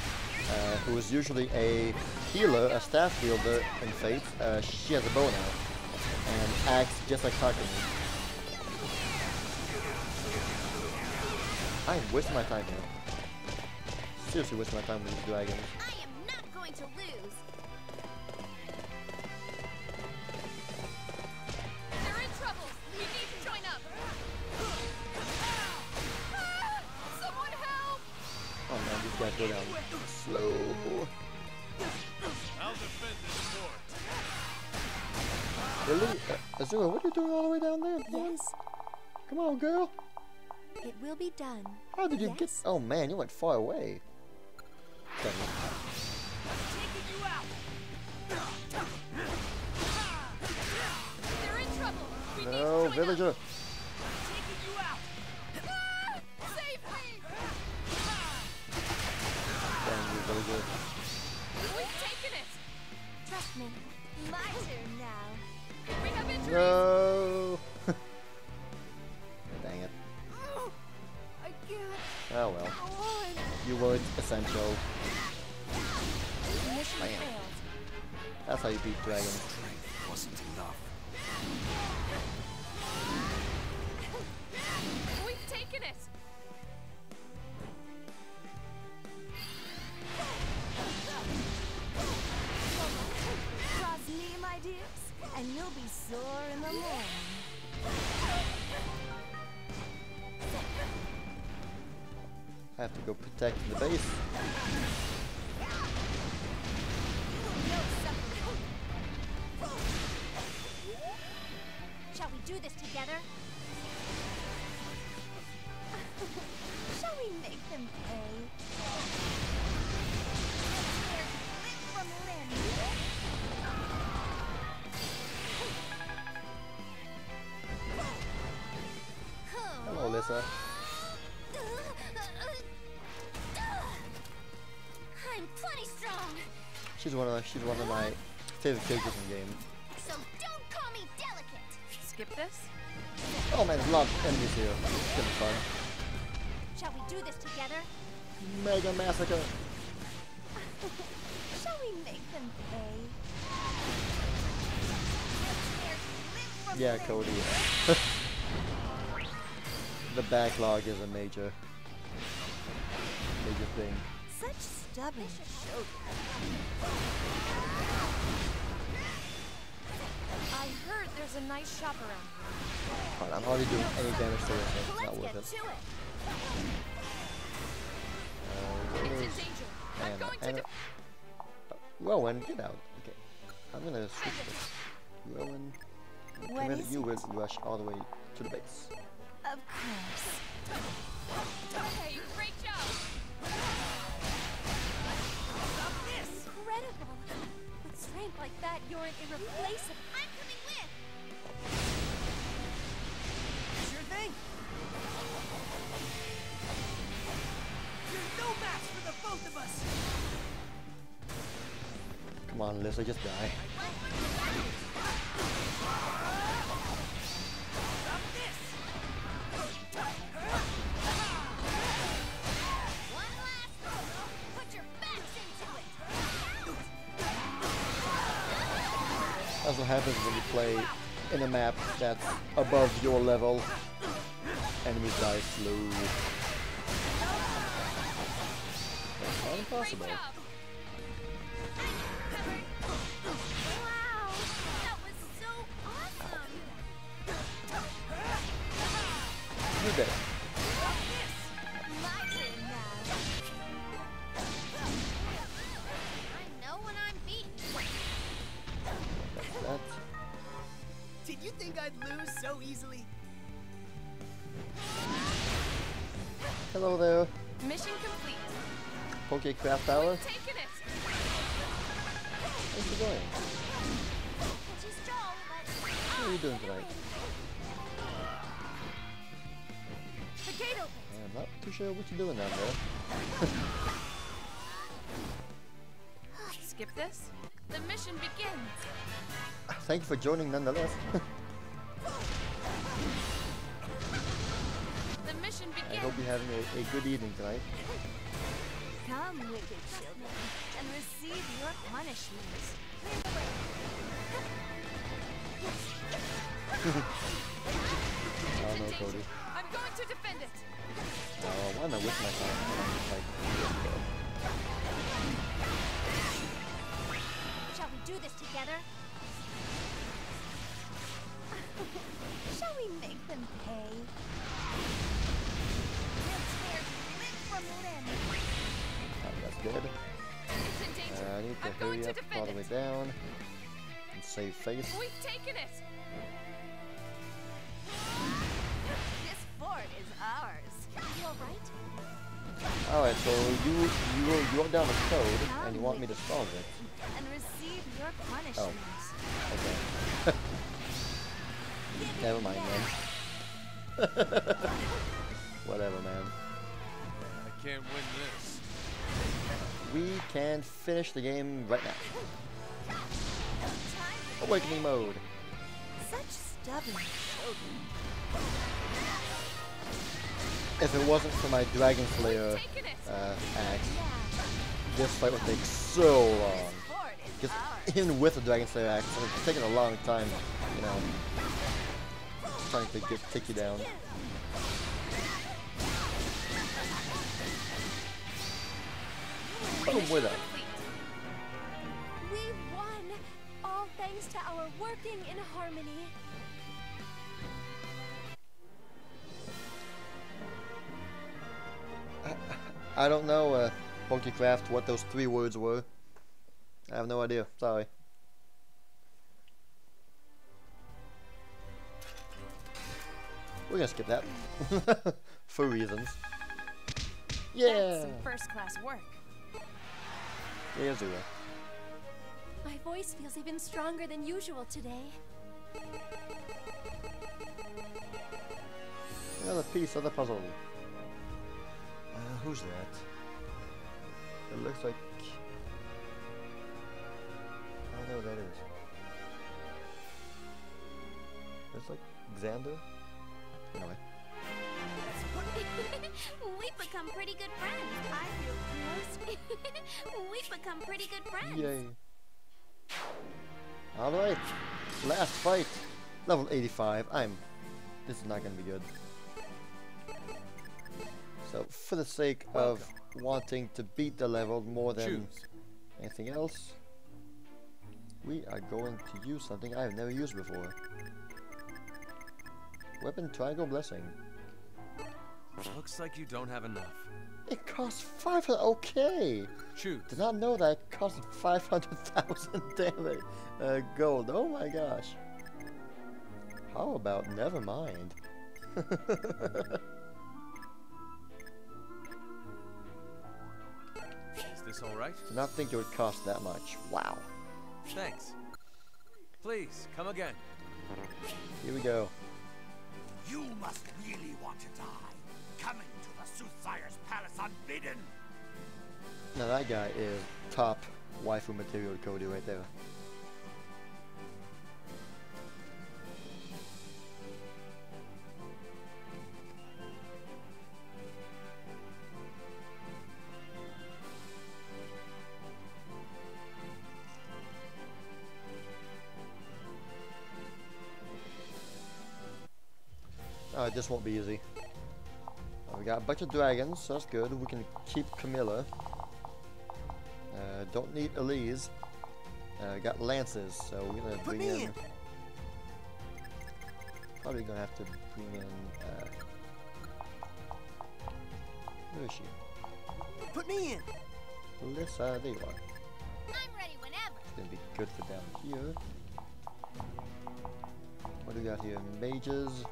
who is usually a healer, a staff wielder in Fate, she has a bow now and acts just like Takumi. I'm wasting my time here. Seriously wasting my time with these dragons. I am not going to lose. They're in trouble. We need to join up. Ah! Someone help! Oh man, these guys go down slow. I'll defend this fort. Really? Azura, what are you doing all the way down there? Yes, Come on, girl. it will be done. How did you get? Yes. Oh man, you went far away. Dang it. They're in trouble. We need No, to join villager. up. Ah! Save me! Dang you, villager. We've taken it. Trust me. My turn now. We have injuries. No. Dang it. I can't Oh well. go on. You weren't essential. Mission Bam. failed. That's how you beat dragons. Wasn't enough. We've taken it. Trust me, my dears, and you'll be sore in the morning. I have to go protect the base. Shall we do this together? Shall we make them pay? From Lynn. Hello, Lissa. I'm plenty strong, She's one of my favorite characters in the game. so don't call me delicate. Skip this. Oh man, there's a lot of enemies here. It's gonna be fun. Shall we do this together? Mega Massacre. Shall we make them pay? Yeah, Cody. The backlog is a major thing. Such stubborn children. I heard there's a nice shop around here. But I'm already doing any damage to it, so it's not worth it. It's in danger. I'm going to Rowan, get out. Okay. I'm gonna switch this. Rowan, you will rush all the way to the base. Of course. Okay, great job. Incredible! With strength like that, you're an irreplaceable. I'm coming with. Sure thing. You're no match for the both of us. Come on, Lisa, just die. That's what happens when you play in a map that's above your level. Enemies die slow. That's not impossible. Wow, that was so awesome. You're dead. My turn now. I know when I'm beaten. That. Did you think I'd lose so easily? Hello there. Mission complete. Pokecraft Tower. Taking it. Where's you going? She's strong, but What are you doing tonight? the gate opens. I'm not too sure what you're doing down there. Skip this. The mission begins. Thank you for joining nonetheless. The mission I begins. hope you're having a good evening tonight. Come, wicked children, and receive your punishment. Oh no, Cody. I'm going to defend it. Oh, why am I with myself? Shall we do this together? Shall we make them pay? We'll tear limb from limb. That's good. It's in danger. I need to I'm going hurry to up defend all the way it. down and save face. We've taken it. This fort is ours. You alright? Alright, so you wrote down a code and you want me to solve it. And receive your punishment. Okay. Never mind, man. Whatever, man. I can't win this. We can finish the game right now. Awakening mode. Such stubborn children. If it wasn't for my Dragon Slayer axe, this fight would take so long. Because even with the Dragon Slayer axe, it's taken a long time, you know, trying to take you down. Oh, with that. We won! All thanks to our working in harmony. I don't know, Pokecraft, what those 3 words were. I have no idea. Sorry. We're gonna skip that. For reasons. Yeah! That's some first-class work. Yeah, Zero. My voice feels even stronger than usual today. Another piece of the puzzle. Who's that? It looks like... I don't know what that is. It's like Xander? Anyway. We've become pretty good friends. I feel close. We've become pretty good friends. Yay. Alright. Last fight. Level 85. This is not gonna be good. So, for the sake of wanting to beat the level more than anything else, we are going to use something I've never used before. Weapon Triangle Blessing. Looks like you don't have enough. It costs 500. Okay. Choose. Did not know that it cost 500,000 damage gold. Oh my gosh. How about never mind? Is this all right? Did not think it would cost that much. Wow. Thanks. Please, come again. Here we go. You must really want to die. Coming to the Soothsayer's palace unbidden. Now that guy is top waifu material Cody right there. This won't be easy. We got a bunch of dragons, so that's good. We can keep Camilla. Don't need Elise. Got lances, so we're gonna bring in. Probably gonna have to bring in. Where is she? Put me in. Alyssa, there you are. I'm ready whenever. It's gonna be good for down here. What do we got here? Mages.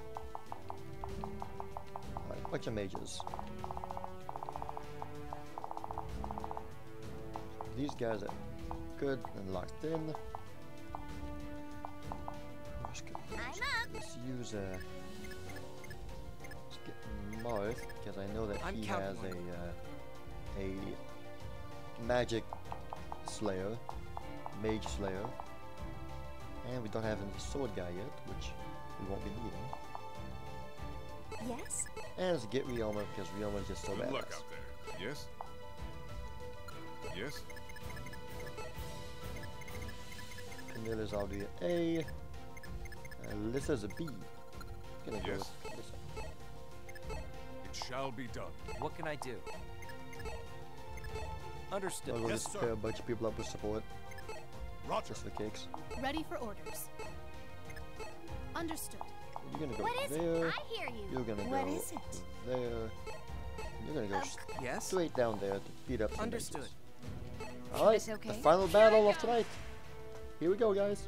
A bunch of mages. These guys are good and locked in. Let's use let's get Marth, because I know that he has a magic slayer, mage slayer, and we don't have any sword guy yet, which we won't be needing. Yes? And let's get Ryoma, because Ryoma is just so bad. Good luck out there. Yes? Yes? Camilla's already an A. Alyssa's a B. Gonna go with Alyssa. It shall be done. What can I do? Understood. I'll just pair a bunch of people up with support. Roger. Just for kicks. Ready for orders. Understood. You're gonna go What is there. it? I hear you. You're gonna What go is it? there. You're gonna go Yes? straight down there to beat up some Understood. mages. Alright, This okay? the final battle of tonight. Here we go, guys.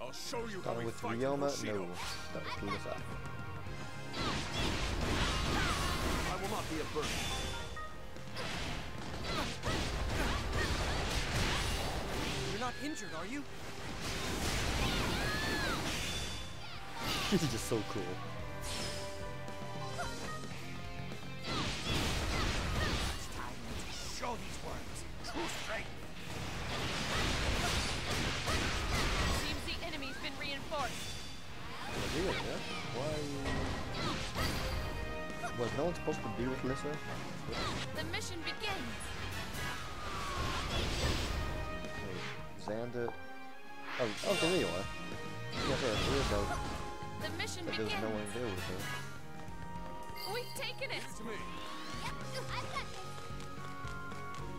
I'll show you how Starting we with fight Ryoma. No, Bushido. that was Alyssa. I will not be a burden. You're not injured, are you? This is just so cool. It's time to show these words true strength. Seems the enemy's been reinforced. Really, yeah? Why? Was no one supposed to be with Alyssa? The mission begins. Wait, Xander. Oh, there you are. Yeah, there is no. The mission But there's begins. no one there with her. We've taken it. To me. Yep, I've got this.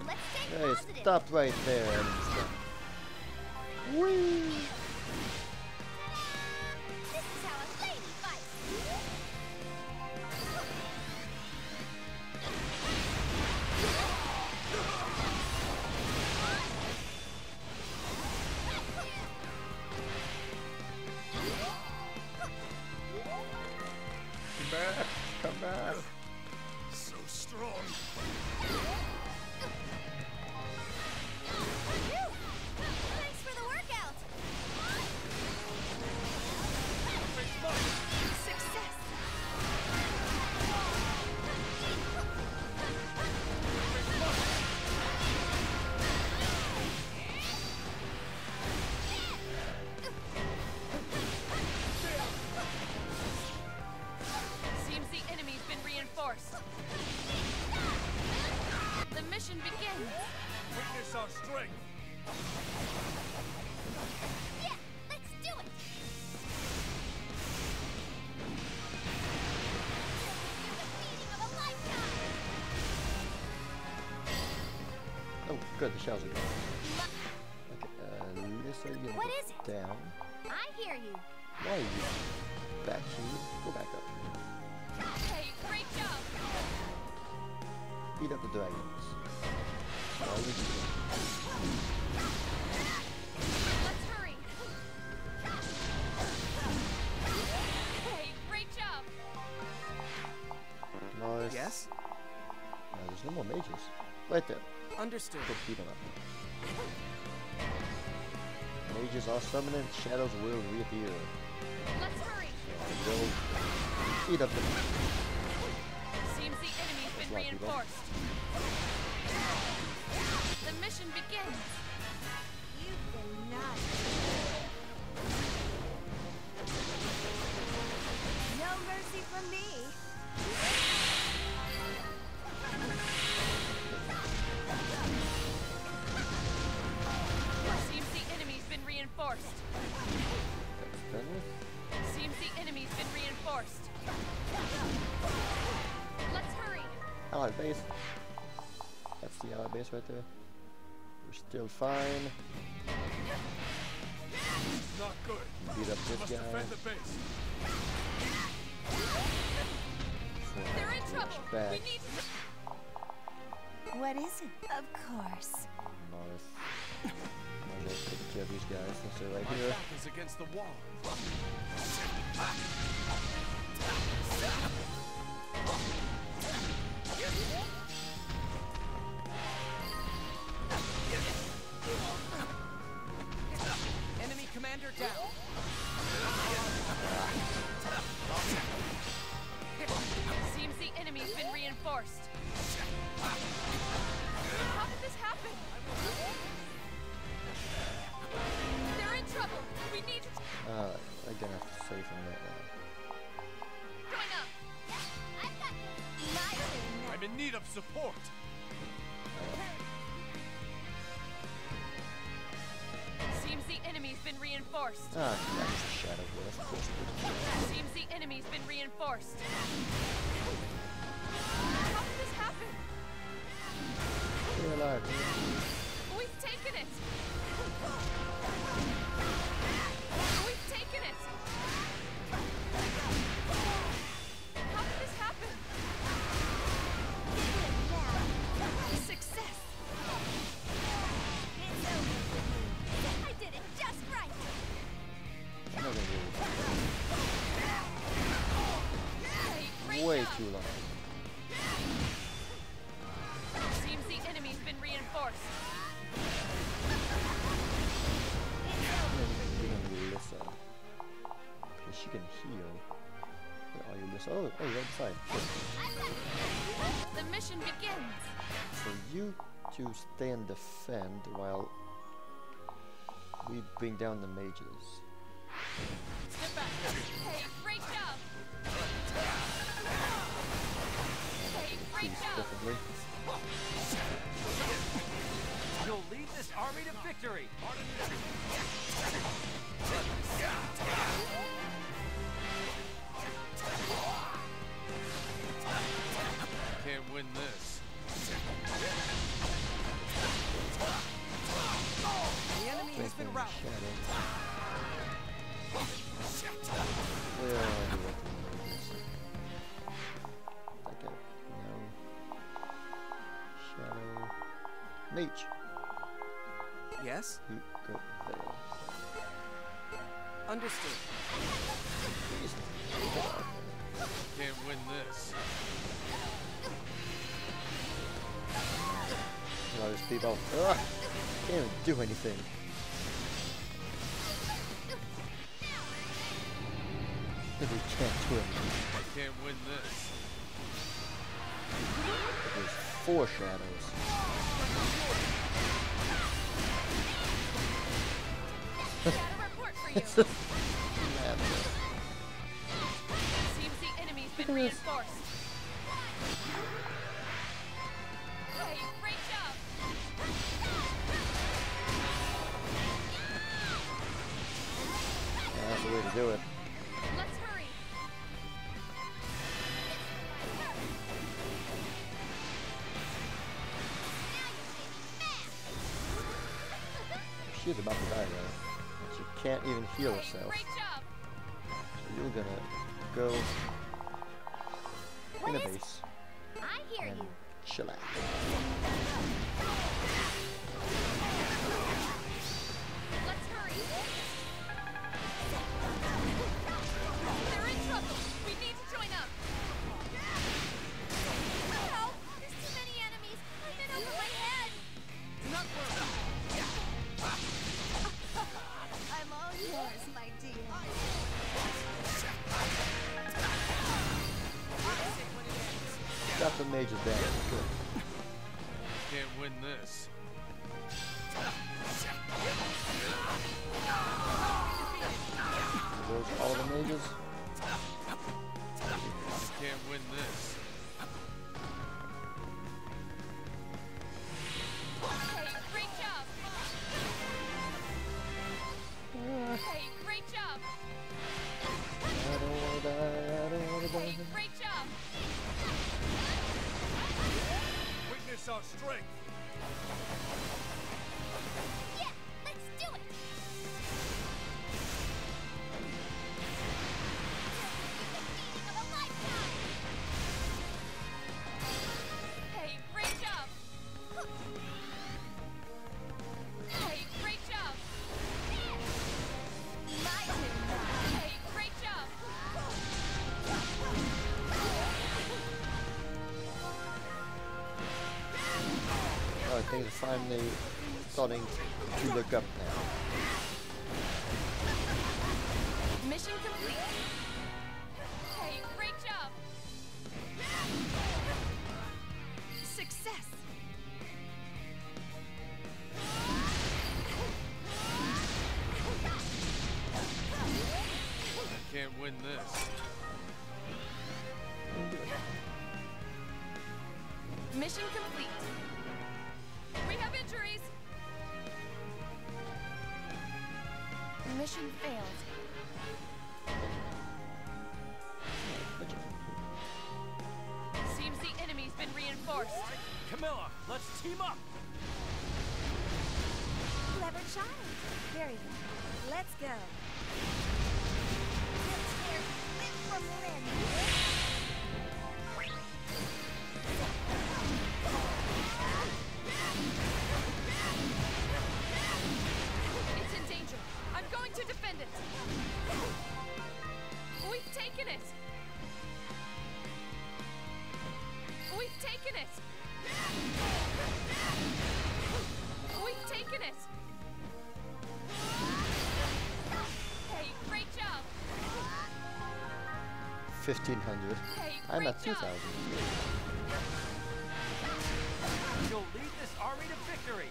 Let's stay Hey, positive. stop right there and stuff. Whee! This is how a lady fights. Come back! Come back! So strong. Thanks for the workout. Success. Seems the enemy's reinforced. The mission begins. Witness our strength. Yeah, let's do it. The beating of a lifetime. Oh, good, the shells are gone. Okay, Lisa, you're gonna What go is it? down. I hear you. Why are you back here? Go back up. Hey, great job. Beat up the dragons. Why are you doing? Let's hurry. Hey, great job. Nice. Yes? There's no more mages. Right there. Understood. Go beat them up. Mages are summoned and shadows will reappear. Let's hurry. So go beat up the Seems the enemy's been Lucky, though. reinforced. The mission begins. You've been naughty. No mercy from me. Seems the enemy's been reinforced. done with. Seems the enemy's been reinforced. Let's hurry. Allied base. That's the allied base right there. We're still fine. Not good. Beat up Must this guy. defend the base. They're in trouble. Back. We need to... What is it? Of course. Nice. I'm gonna take care of these guys since they're right My here. back is against the wall. Enemy commander down. Seems the enemy's been reinforced. How did this happen? They're in trouble. We need to... Alright, I'm gonna have to save from that now. Going up. I've got this. My turn. I'm in need of support. Seems the enemy's been reinforced. Ah, that's the shadow war, of course it is. Seems the enemy's been reinforced. How did this happen? Stay alive. We've taken it. We've taken it. How did this happen? Success. It's over for me. I did it just right. I'm not gonna Hey, great do way job. too long. Seems the enemy's been reinforced. Lisa. Okay, she can heal. Where are you, Lisa? Oh, right beside. The mission begins. So you two stay and defend while we bring down the mages. Step back. Hey, great job. Hey, great Peace, job. definitely. You'll lead this army to victory. Can't win this. The enemy has been routed. Where are you with the mages? Okay, no. Shadow. Mage. Yes? You go there. Understood. Please. Can't win this. All these people. Ugh, can't even do anything. We can't do anything. I can't win this. There's 4 shadows. Got a report for you. Madness. Seems the enemy's been reinforced. Hey, great job! Yeah, that's the way to do it. Let's hurry! She's about to die though. She can't even heal herself. Great job! So you're gonna go in a base I hear and you. chillax. Let's hurry! They're in trouble! We need to join up! Help! There's too many enemies. I'm in over my head. Do not worry. I'm all yours, my dear. Got the major damage. Good. Can't win this. Are those all the mages? Can't win this. Hey, great job! Hey, great job! I don't wanna die, I don't wanna Hey, die. great job! Witness our strength. Yeah, let's do it. The feeling of a lifetime. Hey, great job! Hey, great job! My turn now. Hey, great job! Oh, things are finally starting to look up now. Mission complete! Hey, great job! Success! Can't win this. Mission complete! We have injuries! Mission failed. Seems the enemy's been reinforced. Camilla, let's team up! Clever child. Very good. Let's go. Let's hear limb from limb. It's in danger. I'm going to defend it. We've taken it. We've taken it. We've taken it. Hey, great job. 1,500. Hey, I'm great at 2,000. job. You'll lead this army to victory!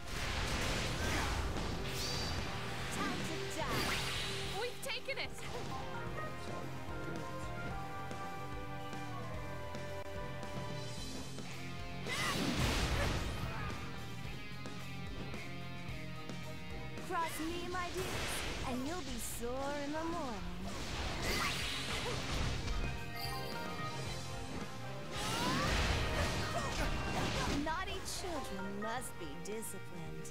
Time to die. We've taken it. Cross me, my dears, and you'll be sore in the morning. Naughty children must be disciplined.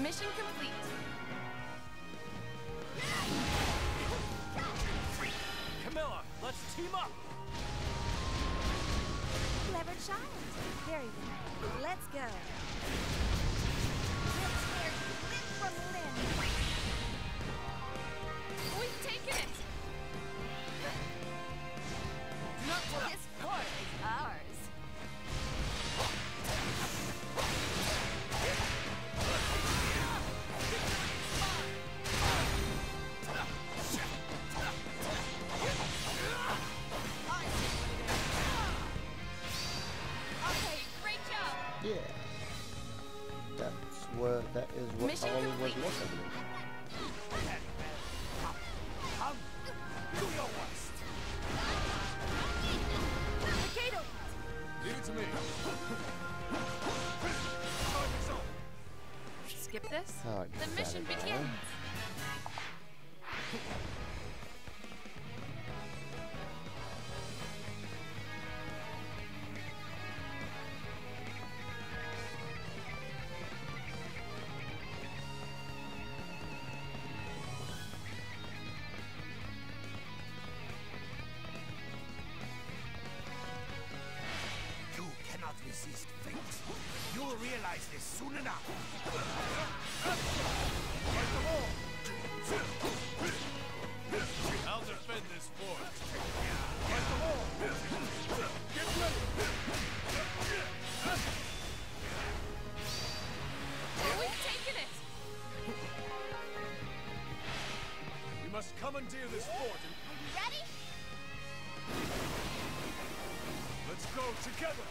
Mission complete. Camilla, let's team up! Clever child. Very good. Let's go. Let's hear limb from limb. We've taken it. This fort is ours. Okay, great job. Yeah. That is what Mission all was complete. left, I believe. Do your worst! Oh, The mission begins. You cannot resist fate. You will realize this soon enough. I'll defend this fort. Fight the wall. Get ready. We've taken it. We must commandeer this fort and Ready? let's go together.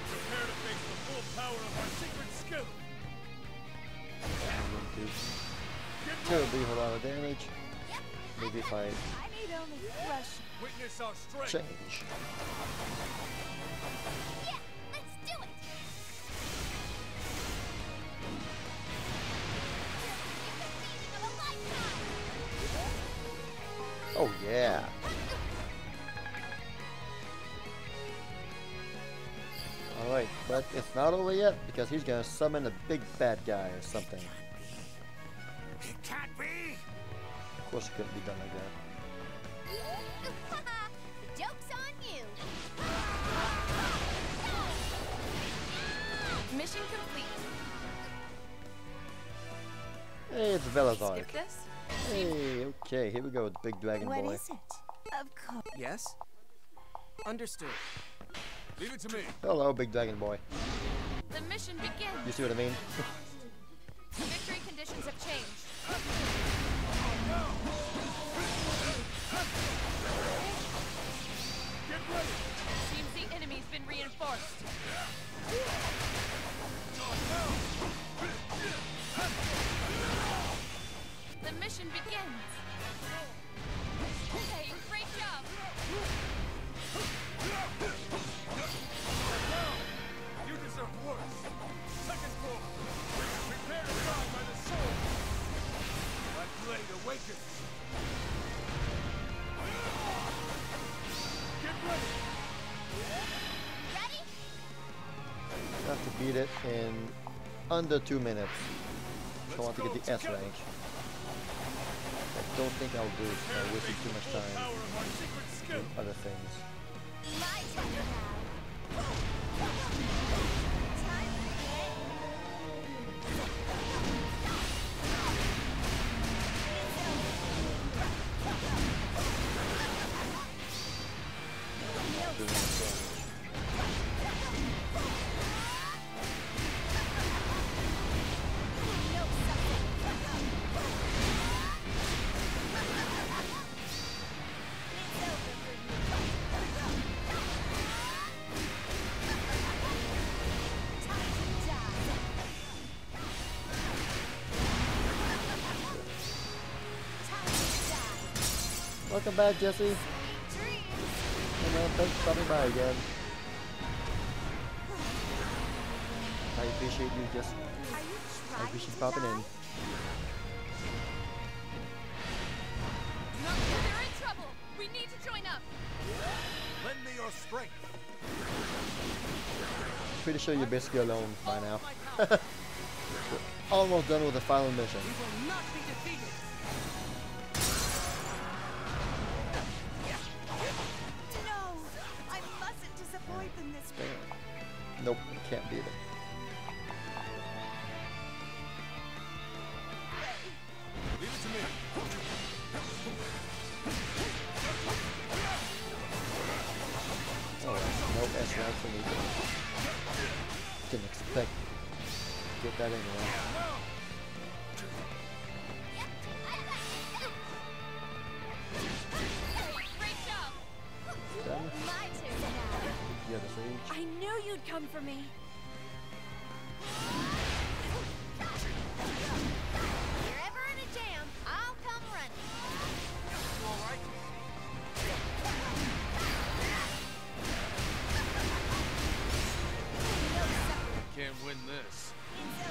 Prepare to face the full power of our secret skill. Terribly a lot of damage. Maybe if I I need only rush. Witness our strength. change. Yeah, let's do it. It's the feeling of a lifetime. Oh yeah. Alright, but it's not over yet because he's gonna summon a big bad guy or something. It can't be. Of course it couldn't be done like that. The joke's on you. Mission complete. Hey, it's Velazar. Skip this. Hey, okay, here we go with the big dragon boy. it? Of course. Yes? Understood. Leave it to me. Hello, big dragon boy. The mission begins. You see what I mean? Victory conditions have changed. Get ready. Seems the enemy's been reinforced. The mission begins. Hey, great job. You deserve worse. Second floor. Prepare to die by the sword. My blade awakens. Get ready. Ready? Have to beat it in under 2 minutes. So I want to get the S rank. I don't think I'll do it. I'm wasting too much time Power of our secret skill. with other things. My turn now. Time Doing the damage. Welcome back, Jesse. Hey man, thanks for stopping by again. I appreciate you just. I appreciate you popping in. They're in trouble. We need to join up. Lend me your strength. Pretty sure you're basically alone by now. We're almost done with the final mission. We will not be defeated. No, I mustn't disappoint them this way. Nope, can't beat it. Leave it to me. Alright, nope, S rank for me. Didn't expect to get that anyway. Great job. Done. My turn now. The other sage. I knew you'd come for me. If you're ever in a jam, I'll come running. All right. Can't win this. It's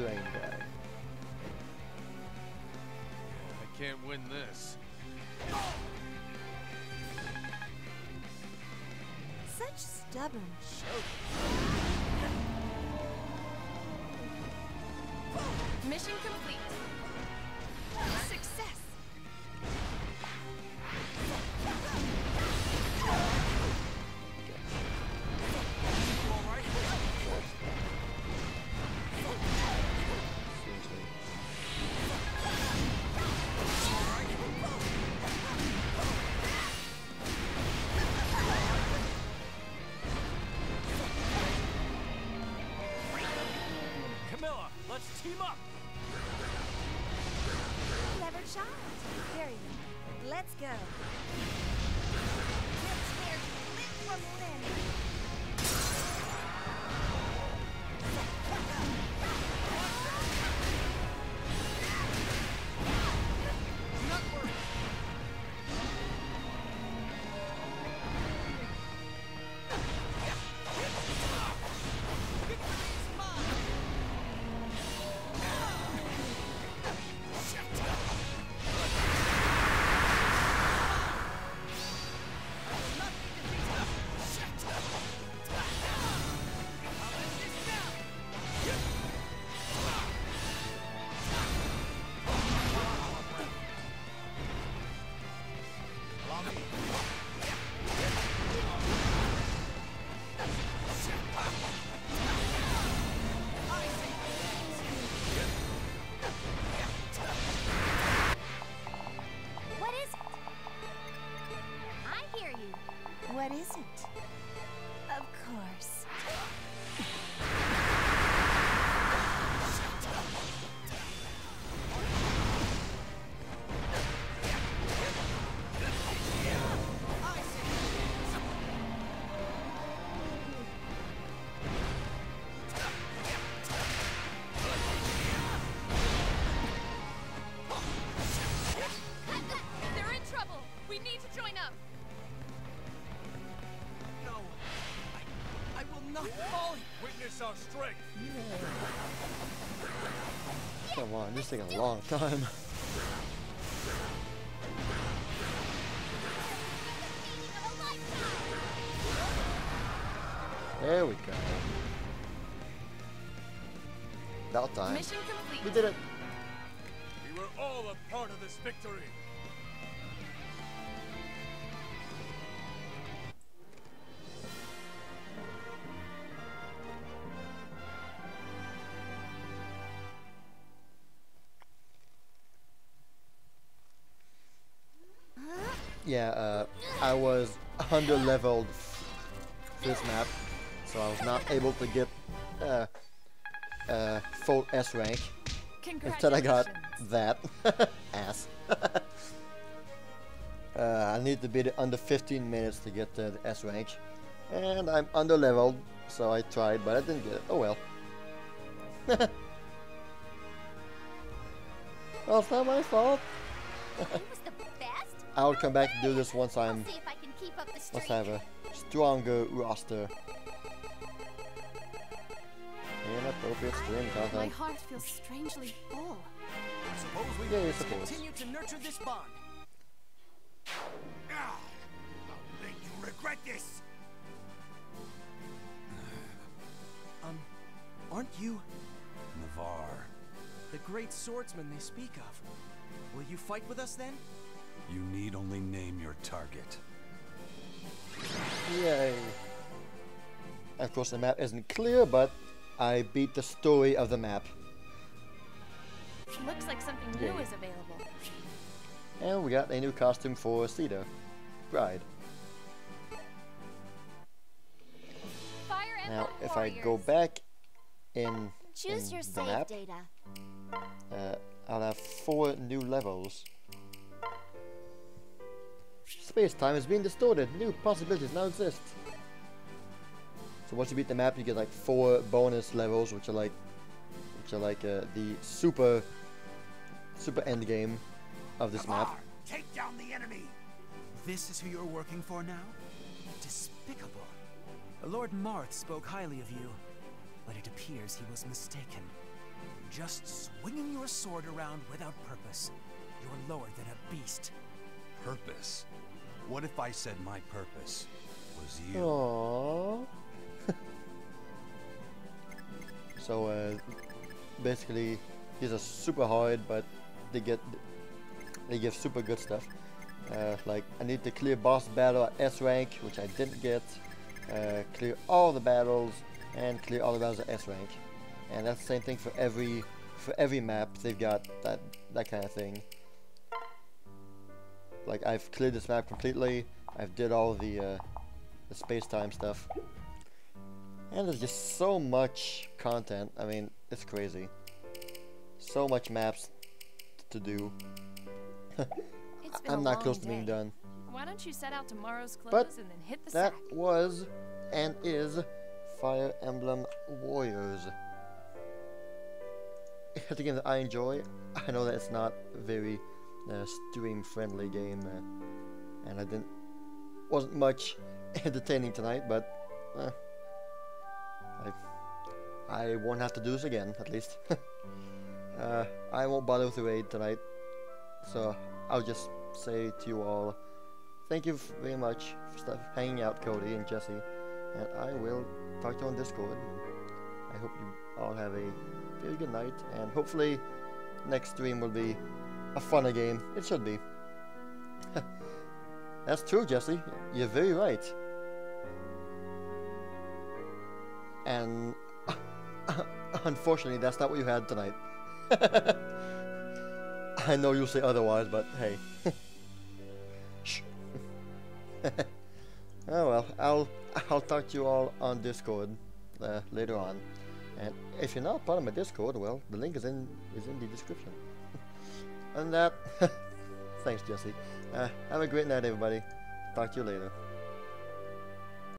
drain guy. I can't win this. Such stubborn Mission complete. Success. Camilla, let's team up. clever shot. Very good. Let's go. Get scared limb from limb. What is it? I hear you. What is it? Of course. They're in trouble. We need to join up. No. I will not fall. Witness our strength. Come on, this is taking a long time. There we go. About time. Mission complete. We did it. We were all a part of this victory. Yeah, I was under-leveled this map, so I was not able to get full S rank. Instead I got that. Ass. I need to beat it under 15 minutes to get the S rank. And I'm under-leveled, so I tried, but I didn't get it. Oh well. Well, it's not my fault. It was the best. I'll come back and do this once I'll I'm... see if I can keep up the streak. Let's have a stronger roster. Inappropriate stream My content. heart feels strangely full. Suppose we Yeah, suppose. continue to nurture this bond. Ah, I'll make you regret this. Aren't you Navarre, the great swordsman they speak of? Will you fight with us then? you need only name your target. Yay. Of course the map isn't clear, but I beat the story of the map. Looks like something new is available. And we got a new costume for Cedar. Bride. Fire Emblem Now, if I Warriors. go back in Choose your the save map, data. I'll have 4 new levels. Space-time is being distorted. New possibilities now exist. So once you beat the map, you get like 4 bonus levels, which are like the super end game of this map. Navarre, take down the enemy. This is who you're working for now? Despicable. Lord Marth spoke highly of you, but it appears he was mistaken. just swinging your sword around without purpose. You're lower than a beast. Purpose? What if I said my purpose was you? Aww. So basically, these are super hard, but they give super good stuff. Like I need to clear boss battle at S rank, which I didn't get. Clear all the battles and clear all the battles at S rank, and that's the same thing for every map. They've got that kind of thing. Like I've cleared this map completely. I've did all the space-time stuff, and there's just so much content. I mean, it's crazy. So much maps to do. I'm not close to being done. Why don't you set out tomorrow's clothes But and then hit the that sack? was and is Fire Emblem Warriors. It's a game that I enjoy. I know that it's not a very stream-friendly game, and wasn't much entertaining tonight. But I won't have to do this again, at least. I won't bother with the raid tonight, so I'll just say to you all, thank you very much for hanging out, Cody and Jesse, and I will talk to you on Discord. I hope you all have a very good night, and hopefully next stream will be a funner game. It should be. That's true, Jesse. You're very right. And unfortunately, that's not what you had tonight. I know you'll say otherwise, but hey. Shh. Oh well, I'll talk to you all on Discord later on. And if you're not part of my Discord, well, the link is in the description. And that, thanks, Jesse. Have a great night, everybody. Talk to you later.